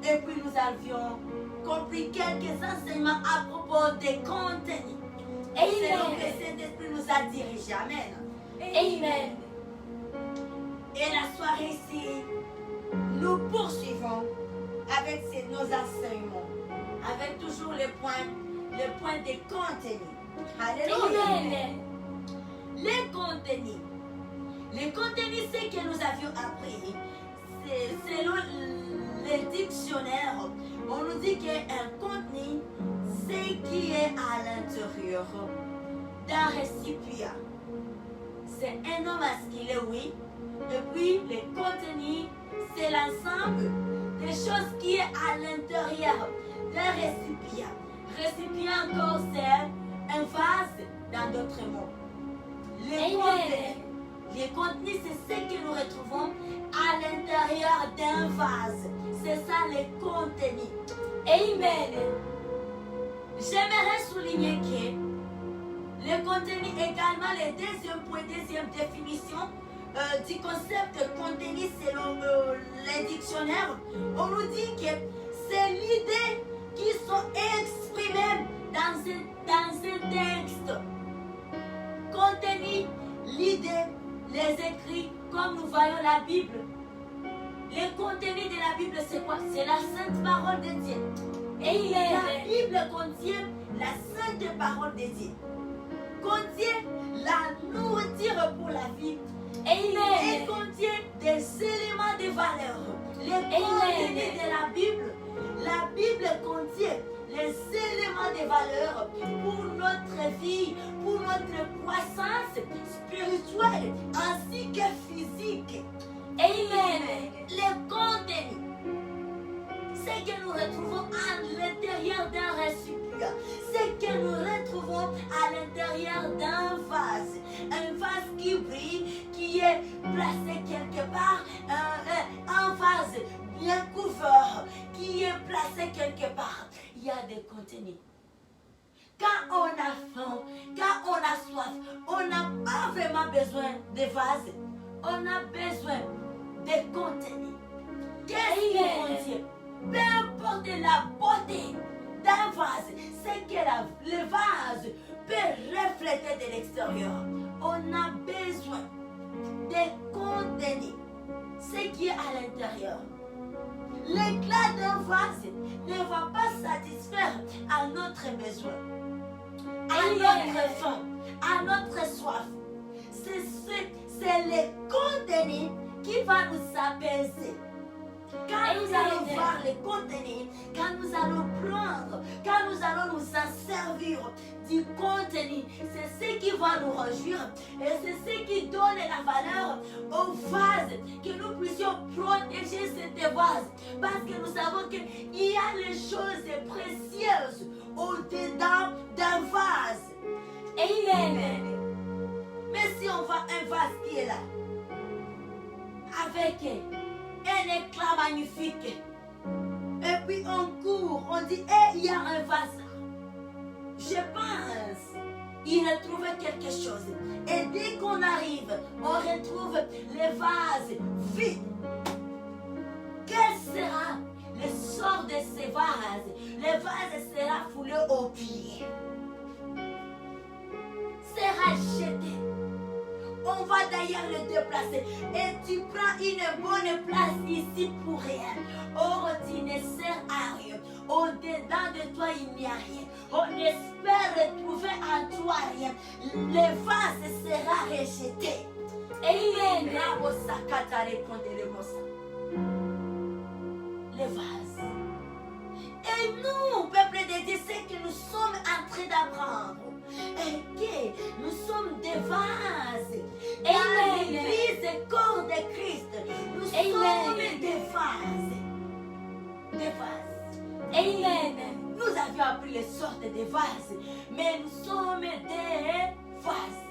puis nous avions compris quelques enseignements à propos des contenus. Et c'est donc que le Saint-Esprit nous a dirigés. Amen. Amen. Et la soirée ici, nous poursuivons avec nos enseignements, avec toujours le point des contenus. Alléluia. Amen. Les contenus. Les contenus, c'est que nous avions appris. Selon le dictionnaire, on nous dit qu'un contenu, c'est qui est à l'intérieur d'un récipient. C'est un nom masculin, oui. Et puis, le contenu, c'est l'ensemble des choses qui est à l'intérieur d'un récipient. Récipient encore, c'est un vase dans d'autres mots. Les contenus, c'est ce que nous retrouvons à l'intérieur d'un vase. C'est ça les contenus. Amen. J'aimerais souligner que le contenu également, le deuxième définition du concept de contenu selon les dictionnaires, on nous dit que c'est l'idée qui sont exprimées dans un texte. Contenu, l'idée les écrits, comme nous voyons la Bible. Le contenu de la Bible, c'est quoi? C'est la sainte parole de Dieu. Et la Bible contient la sainte parole de Dieu. Contient la nourriture pour la vie. Et contient des éléments de valeur. Le contenu de la Bible contient les éléments de valeur pour notre vie, pour notre croissance spirituelle ainsi que physique. Amen. Le contenu, c'est que nous retrouvons à l'intérieur d'un récipient, c'est que nous retrouvons à l'intérieur d'un vase qui brille, qui est placé quelque part, un vase bien couvert, qui est placé quelque part. Il y a des contenus. Quand on a faim, quand on a soif, on n'a pas vraiment besoin de vase. On a besoin de contenus. Qu'est-ce qu'il contient? Peu importe la beauté d'un vase, c'est que le vase peut refléter de l'extérieur. On a besoin de contenus, ce qui est à l'intérieur. L'éclat d'un vase ne va pas satisfaire à notre besoin, à notre faim, à notre soif. C'est le contenu qui va nous apaiser. Quand nous allons voir les contenus, quand nous allons prendre, quand nous allons nous servir du contenu, c'est ce qui va nous réjouir et c'est ce qui donne la valeur au vase, que nous puissions protéger cette vase, parce que nous savons qu'il y a les choses précieuses au-dedans d'un vase. Amen. Mais si on voit un vase qui est là, avec un éclat magnifique, et puis on court, on dit, il y a un vase là. Je pense, il a trouvé quelque chose. Et dès qu'on arrive, on retrouve le vase vide. Quel sera le sort de ce vase? Le vase sera foulé aux pieds. Sera jeté. On va d'ailleurs le déplacer. Et tu prends une bonne place ici pour rien. Or, tu ne sers à rien. Au-dedans de toi, il n'y a rien. On espère retrouver en toi rien. Le vase sera rejeté. Amen. Le vase. Et nous, peuple de Dieu, c'est que nous sommes en train d'apprendre. Et que nous sommes des vases. Dans l'église corps de Christ, nous sommes des vases. Des vases. Amen. Nous avions appris les sortes de vases, mais nous sommes des vases.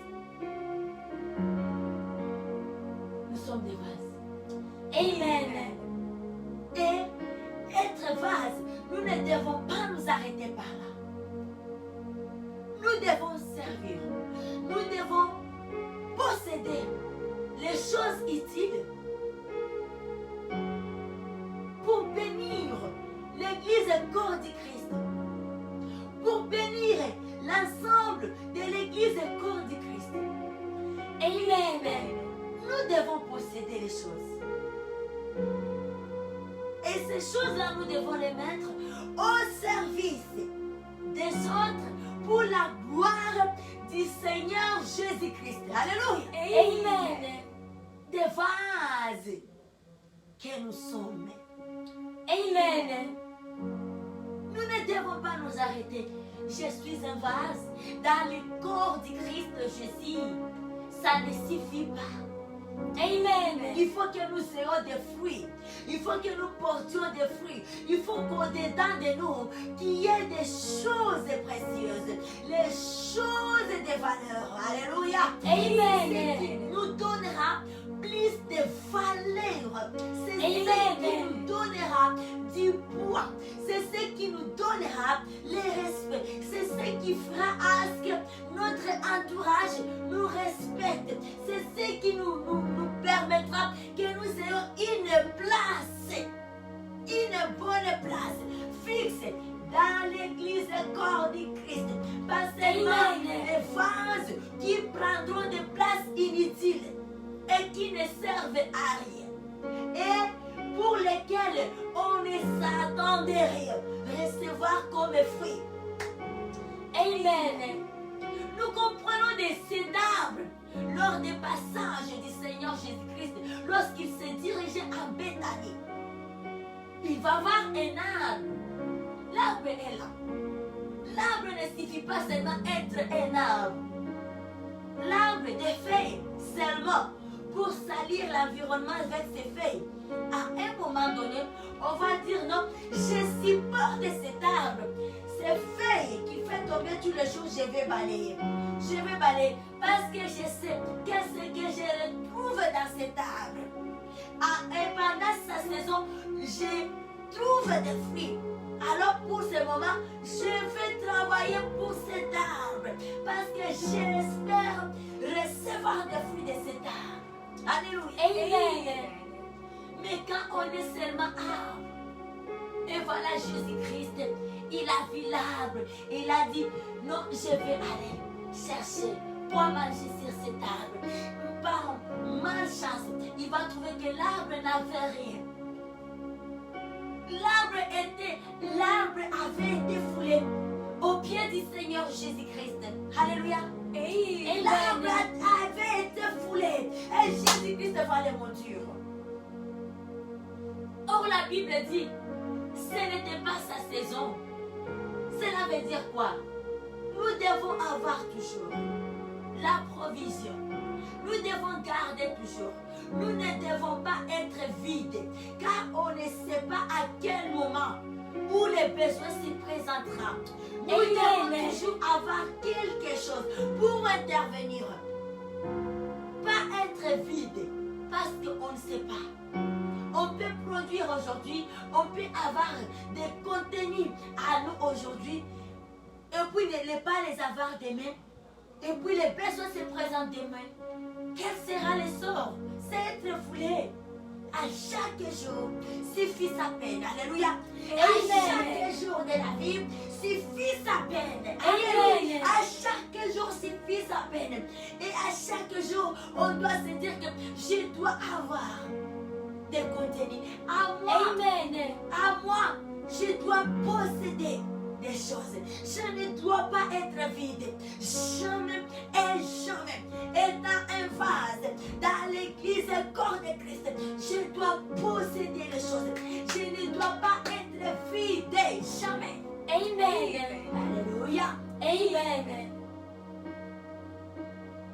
Nous sommes des vases. Amen. Et être vase, nous ne devons pas nous arrêter par là. Nous devons servir. Nous devons posséder les choses utiles pour bénir l'église corps du Christ. Pour bénir l'ensemble de l'église corps du Christ. Amen. Nous devons posséder les choses. Et ces choses-là, nous devons les mettre au service des autres pour la gloire du Seigneur Jésus-Christ. Alléluia. Amen. Des vases que nous sommes. Amen. Nous ne devons pas nous arrêter. Je suis un vase dans le corps du Christ Jésus. Ça ne suffit pas. Amen. Il faut que nous ayons des fruits. Il faut que nous portions des fruits. Il faut qu'au-dedans de nous, qu'il y ait des choses précieuses, les choses de valeur. Alléluia. Amen. Ce qui nous donnera plus de valeur. C'est ce qui nous donnera du poids. C'est ce qui nous donnera le respect. C'est ce qui fera à ce que notre entourage nous respecte. C'est ce qui nous permettra que nous ayons une place, une bonne place fixe dans l'église corps du Christ. Pas seulement des vases qui prendront des places inutiles. et qui ne servent à rien. Et pour lesquels on ne s'attendait rien. Recevoir comme fruit. Amen. Nous comprenons de cet arbre lors des passages du Seigneur Jésus-Christ lorsqu'il se dirigeait à Béthanie. Il va voir un arbre. L'arbre est là. L'arbre ne suffit pas seulement être un arbre. L'arbre des feuilles seulement pour salir l'environnement avec ses feuilles. À un moment donné, on va dire non, je supporte cet arbre. Ces feuilles qui fait tomber tous les jours, je vais balayer. Je vais balayer parce que je sais qu'est-ce que je retrouve dans cet arbre. Et pendant sa saison, je trouve des fruits. Alors pour ce moment, je vais travailler pour cet arbre parce que j'espère recevoir des fruits de cet arbre. Alléluia. Amen. Mais quand on est seulement arbre, et voilà Jésus-Christ, il a vu l'arbre, il a dit, non, je vais aller chercher pour manger sur cet arbre. Par malchance, il va trouver que l'arbre n'avait rien. L'arbre avait été foulé au pied du Seigneur Jésus-Christ. Alléluia. Et l'arbre avait été foulé. Et Jésus-Christ va les montures. Or la Bible dit, ce n'était pas sa saison. Cela veut dire quoi? Nous devons avoir toujours la provision. Nous devons garder toujours. Nous ne devons pas être vides, car on ne sait pas à quel moment où les besoins s'y présentera. Nous devons toujours avoir quelque chose pour intervenir. Pas être vide, parce qu'on ne sait pas. On peut produire aujourd'hui, on peut avoir des contenus à nous aujourd'hui, et puis ne pas les avoir demain, et puis les besoins se présentent demain. Quel sera le sort? C'est être foulé. À chaque jour suffit sa peine. Alléluia. Et à chaque jour de la vie suffit sa peine. Alléluia. À chaque jour suffit sa peine. Et à chaque jour, on doit se dire que je dois avoir des contenus. À moi, à moi, je dois posséder des choses. Je ne dois pas être vide. Jamais et jamais. Étant un vase dans l'église corps de Christ, je dois posséder les choses. Je ne dois pas être vide. Jamais. Amen. Alléluia. Amen.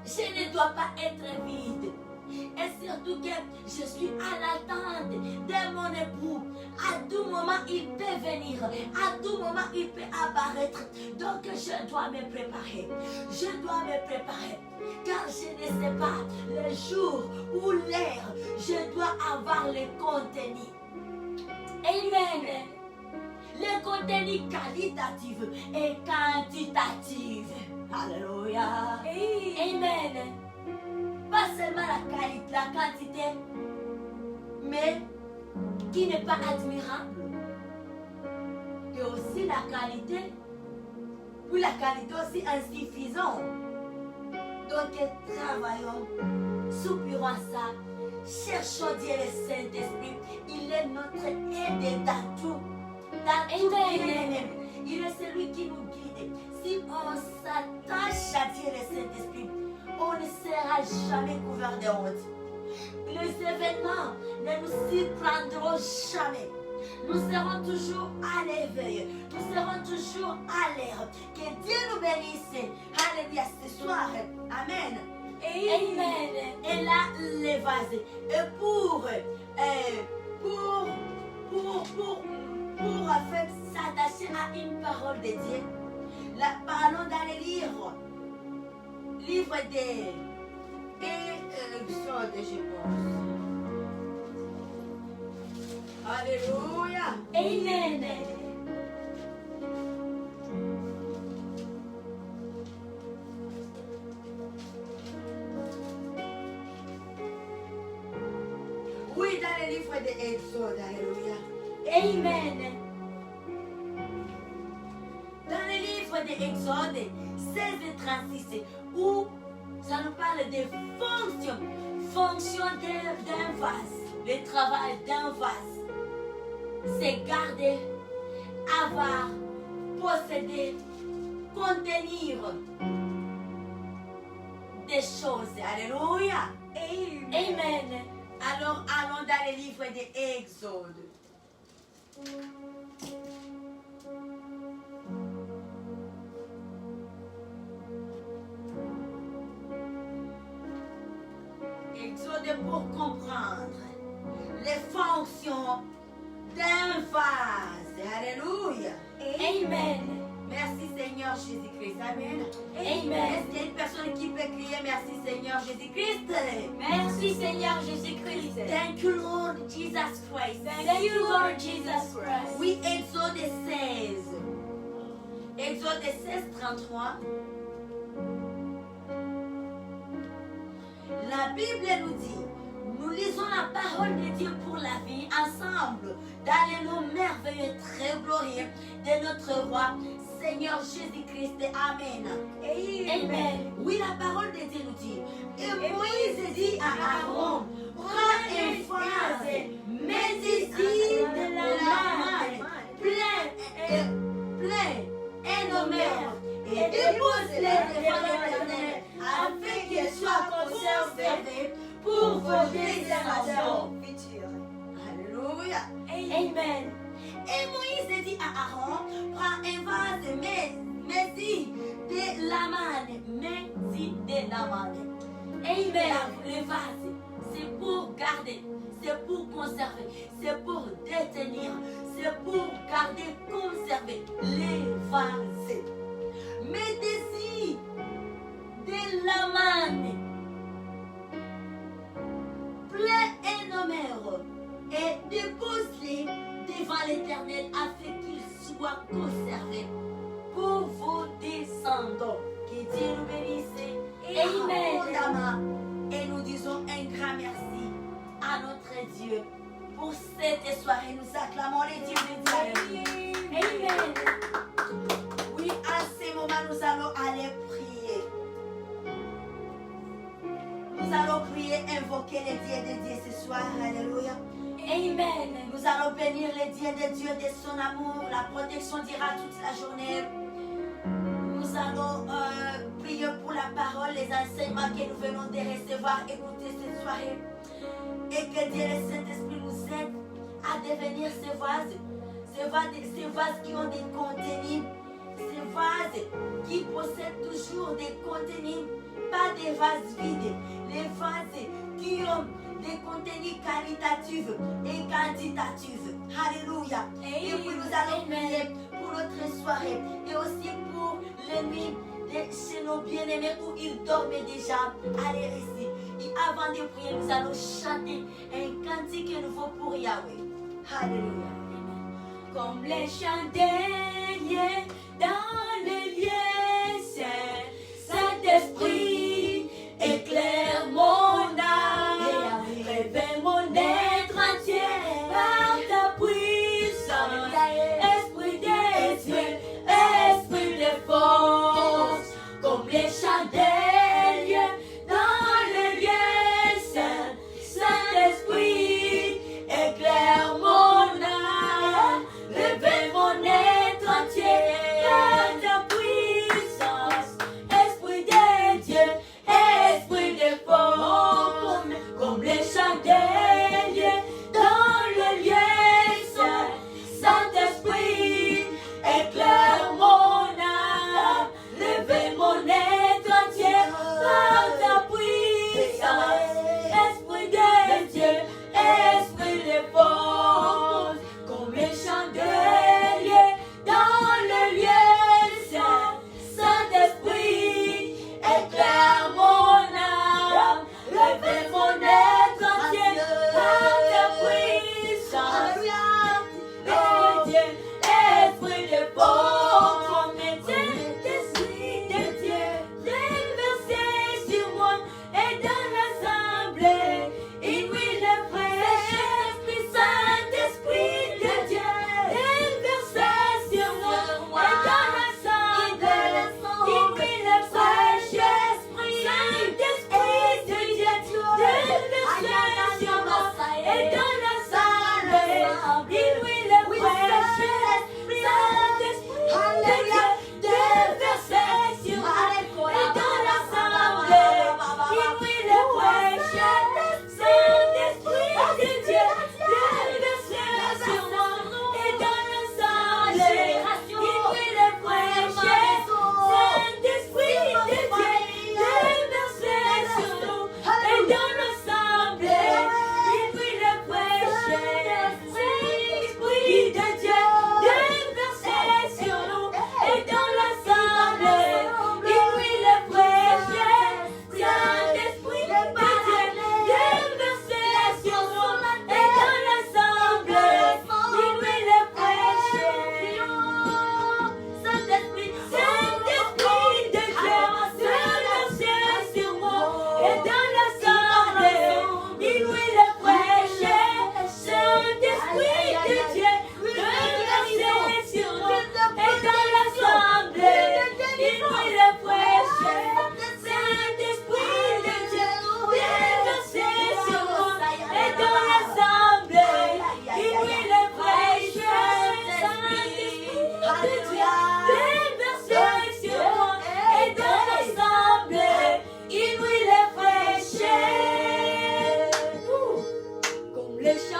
Je ne dois pas être vide. Et surtout que je suis à l'attente de mon époux. À tout moment, il peut venir. À tout moment, il peut apparaître. Donc, je dois me préparer. Je dois me préparer. Car je ne sais pas le jour ou l'heure. Je dois avoir le contenu. Amen. Le contenu qualitatif et quantitatif. Alléluia. Amen. Pas seulement la quantité, mais qui n'est pas admirable. Et aussi la qualité, puis la qualité aussi insuffisante. Donc travaillons, soupirons ça, cherchons Dieu le Saint-Esprit. Il est notre aide dans tout. Dans tout il est celui qui nous guide. Si on s'attache à Dieu le Saint-Esprit, on ne sera jamais couvert de honte. Les événements ne nous surprendront jamais. Nous serons toujours à l'éveil. Nous serons toujours à l'air. Que Dieu nous bénisse. Alléluia ce soir. Amen. Amen. Et là, les vases. Et pour en fait s'attacher à une parole de Dieu, parlons dans les livres. Livre des Exode, je pense. Alléluia. Amen. Oui, dans le livre des Exode, alléluia. Amen. Dans le livre des Exode 16 et 36, où ça nous parle des fonctions fonction d'un vase, le travail d'un vase, c'est garder, avoir, posséder, contenir des choses. Alléluia. Amen. Alors allons dans le livre de Exode. Exode pour comprendre les fonctions d'un vase. Alléluia. Amen. Merci Seigneur Jésus-Christ. Amen. Amen. Est-ce qu'il y a une personne qui peut crier merci Seigneur Jésus-Christ? Merci Seigneur Jésus-Christ. Thank you Lord Jesus Christ. Thank you Lord Jesus Christ. Oui, Exode 16. Exode 16, 33. La Bible nous dit, nous lisons la parole de Dieu pour la vie ensemble dans les noms merveilleux, très glorieux de notre roi, Seigneur Jésus-Christ. Amen. Amen. Oui, la parole de Dieu nous dit, et Moïse dit à Aaron, prends un vase, mets ici de la manne, plein, un homère, et dépose-les devant l'Éternel, afin qu'ils soient conservés pour vos descendants futurs. Alléluia. Amen. Et Moïse dit à Aaron, prends un vase, mets-y de la manne, Amen. Le vase, c'est pour garder, c'est pour conserver, c'est pour détenir, c'est pour garder, conserver les vases. Mettez-y de la manne, plein un homère, et dépose-les devant l'Éternel afin qu'ils soient conservés pour vos descendants. Que Dieu nous bénisse. Amen. Et nous disons un grand merci à notre Dieu pour cette soirée. Nous acclamons les dieux de Dieu. Amen. Oui, à ce moment, nous allons aller prier. Nous allons prier, invoquer les dieux de Dieu ce soir. Alléluia. Amen. Nous allons bénir les dieux de Dieu de son amour. La protection dira toute la journée. Nous allons prier pour la parole, les enseignements que nous venons de recevoir, écouter cette soirée. Et que Dieu, le Saint-Esprit, nous aide à devenir ces vases qui ont des contenus, ces vases qui possèdent toujours des contenus, pas des vases vides, les vases qui ont des contenus qualitatifs et quantitatifs. Alléluia. Et puis nous allons prier pour notre soirée et aussi pour les nuits chez nos bien-aimés où ils dorment déjà. Allez ici. Et avant de prier, nous allons chanter un cantique nouveau pour Yahweh. Alléluia. Comme les chandeliers dans les lieux saints, Saint-Esprit éclaire mon âme, réveille mon être entier par ta puissance, esprit des cieux, esprit de force, comme les chandeliers dans les lieux saints, Saint-Esprit éclaire mon âme, réveille mon être entier par ta puissance.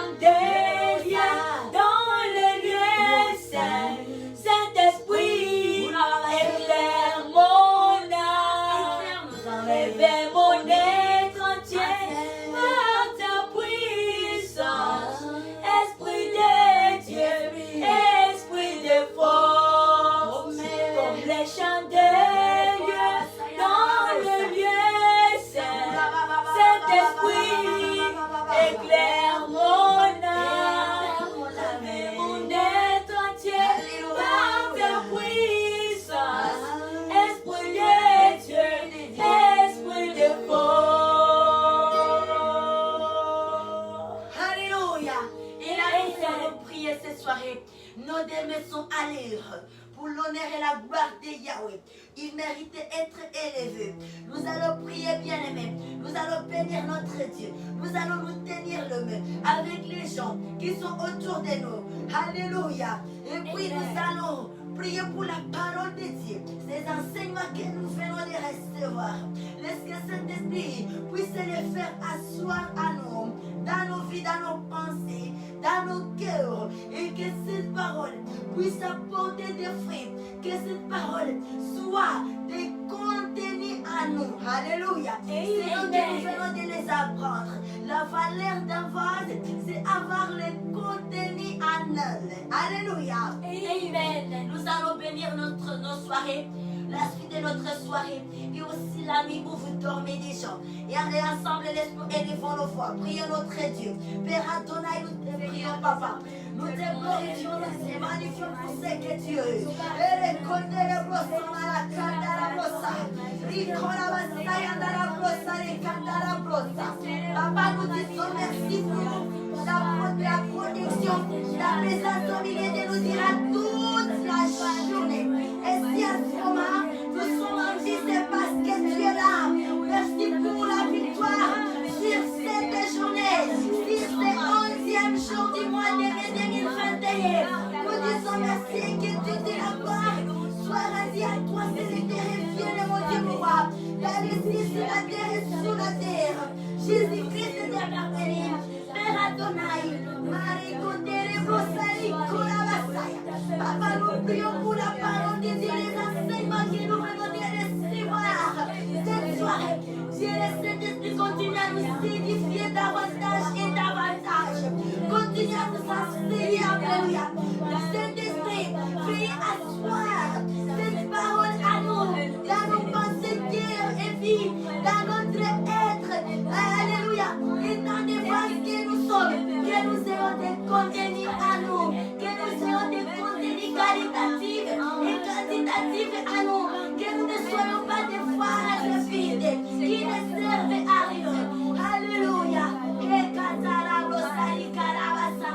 chandelier dans le lieu saint. Saint-Esprit, éclaire mon âme, réveille mon être entier par ta puissance. Esprit de Dieu, esprit de force, comme les chandeliers dans le lieu saint. Saint-Esprit, éclaire mon âme, réveille mon être entier par ta puissance. Esprit de Dieu, esprit de force. Alléluia. Et là, nous allons prier cette soirée. Nos démons sont à l'heure pour l'honneur et la gloire de Yahweh. Il mérite d'être élevé. Nous allons prier, bien-aimés. Nous allons bénir notre Dieu. Nous allons nous tenir le main avec les gens qui sont autour de nous. Alléluia. Et puis nous allons prier pour la parole de Dieu. Ces enseignements que nous venons de recevoir. Laisse que Saint-Esprit puisse les faire asseoir à nous, dans nos vies, dans nos pensées, dans nos cœurs, et que cette parole puisse apporter des fruits, que cette parole soit des contenus à nous. Alléluia. C'est nous que nous venons de les apprendre. La valeur d'un vase, c'est avoir le contenu en elle. Alléluia. Amen. Nous allons bénir nos soirées, la suite de notre soirée, et aussi la nuit où vous dormez des gens. Et allez ensemble, élevons nos voix, prions notre Dieu. Père Adonai, nous te prions, Papa. Nous te glorifions, nous te magnifions pour ce que tu es. Et les côtés de brossons à la carte à la brossa. Ricola Basaya à la brossa, les cartes à la brossa. Papa, nous disons merci pour la protection, la présence au milieu de nous dira toute la journée. Et si à ce moment, nous sommes en vie, c'est parce que tu es là. Merci pour la victoire sur cette journée, sur ce 11e jour du mois de mai 2021. Nous disons merci et que tu te la gloire soit rendue à toi, Seigneur, viens, mon Dieu, mon roi. La justice sur la terre et sous la terre. Jésus-Christ est éternel. Père Adonai, Marie Côté, Rosalie, Colabasaya. Papa, nous prions pour la parole de Dieu, les enseignements que nous venons de recevoir cette soirée. Dieu, le Saint-Esprit continue à nous édifier davantage et davantage. Continue à nous enseigner, alléluia. Saint-Esprit, veuillez asseoir cette parole à nous, dans nos pensées, cœur et vie, dans notre être. Alléluia. Et dans les vases que nous sommes, que nous ayons des contenus à nous, que nous ayons des contenus qualitatifs et quantitatifs à nous, que nous ne soyons pas des phrases vides qui ne servent à rien. Alléluia. Et katarabrosa, ikarabasa,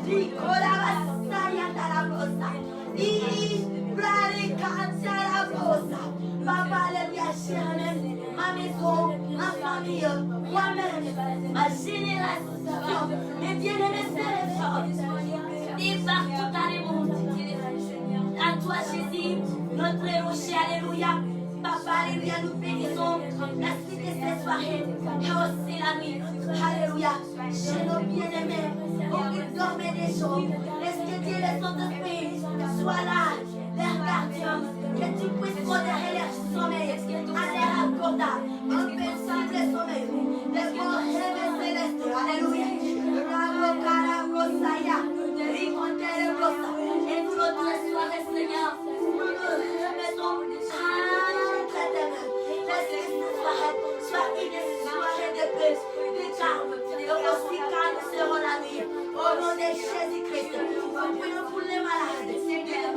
rikolabasa, yandarabrosa, ibrari katarabrosa. Papa, alléluia, cher-même, ma maison, ma famille, moi-même, ma génération, mes bien-aimés frères et sœurs, et partout dans le monde. À toi, Jésus, notre rocher, alléluia. Papa, alléluia, nous bénissons la suite de cette soirée et aussi la nuit. Alléluia. Chez nos bien-aimés, au but dormir des jours, laisse que Dieu et son esprit soient là, leur gardien, que tu puisses modérer leur sommeil, à leur accorda, un paisible sommeil, les bons rêves célestes. Alléluia. Ramo Karabosaya, Rimonte Rosa, et nous notre soirée, Seigneur, nous nous remettons entre tes mains. Laisse que cette soirée soit une soirée de paix, de calme, et aussi calme seront la nuit. Au nom de Jésus-Christ, nous prions pour les malades, de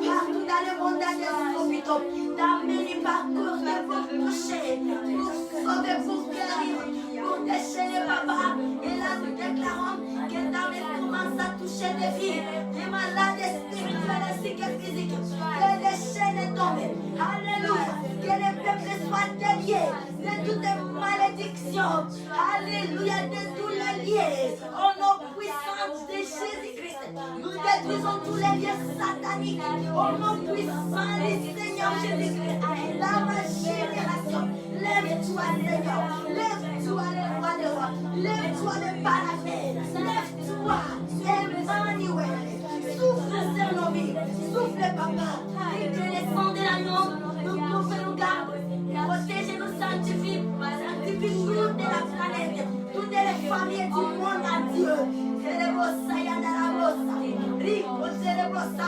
partout dans le monde, dans les hôpitaux, d'amener parcours pour toucher, pour sauver, pour guérir, pour déchaîner, papa. Et là, nous déclarons que dans les commence à toucher des vies, des malades spirituels ainsi que physiques, que les chaînes tombent. Alléluia. Que les peuples soient déliés de toutes les malédictions. Alléluia. De tous les liens. Au nom puissant de Jésus-Christ, nous détruisons tous les liens sataniques. Au nom puissant du Seigneur Jésus-Christ. Dans ma génération, lève-toi, Seigneur. Lève-toi, le roi des rois. Lève-toi, le paradis. Lève-toi. brosa.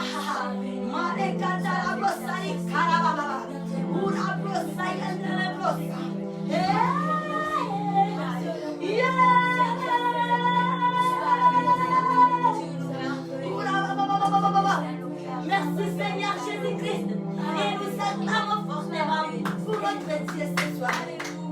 Malekata la brosa ni karababa. Ura brosa yandele brosa. Merci Seigneur Jésus-Christ. Et nous acclamons fortement pour notre Dieu ce soir.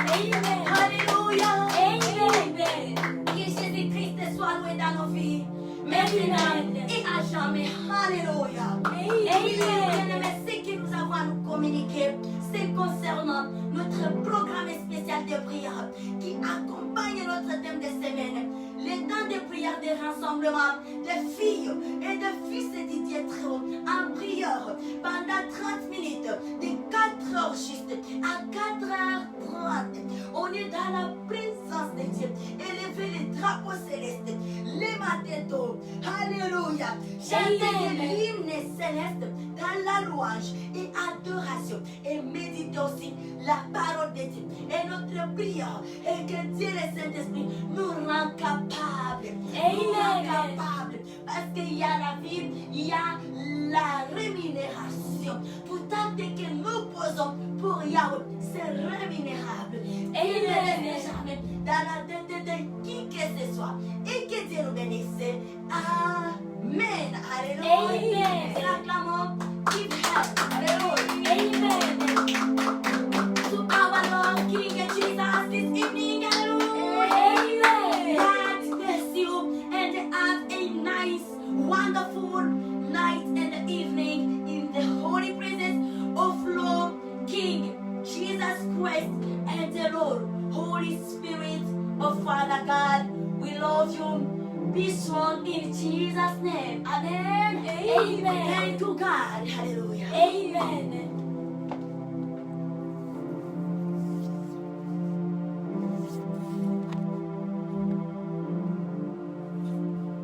Amen. Alléluia. Amen. Que Jésus-Christ soit loué dans nos vies. Maintenant et à jamais. Alléluia. Amen. Ce que nous avons à nous communiquer, c'est concernant notre programme spécial de prière qui accompagne notre thème de semaine. Les temps de prière de rassemblement des filles et de fils de Dieu très haut en prière pendant 30 minutes, de 4 heures juste à 4h30. On est dans la présence de Dieu. Élever les drapeaux célestes, les matins tôt. Alléluia. Chanter l'hymne céleste dans la louange et adoration. Et méditer aussi la parole de Dieu. Et notre prière est que Dieu le Saint-Esprit nous rend capables. Nous rend capables. Parce qu'il y a la vie, il y a la rémunération. Tout acte que nous posons pour Yahweh, c'est rémunérable. Et il ne laisse jamais dans la tête de qui que ce soit. Et que Dieu nous bénisse. Amen. Alléluia. Et acclamons Give help. Alléluia. Amen. To our Lord King Jesus this evening. Hallelujah. Amen. God bless you and have a nice, wonderful night and evening in the holy presence of Lord King Jesus Christ and the Lord Holy Spirit of Father God. We love you. Be strong in Jesus' name. Amen. Amen. Thank you, God. Hallelujah. Amen.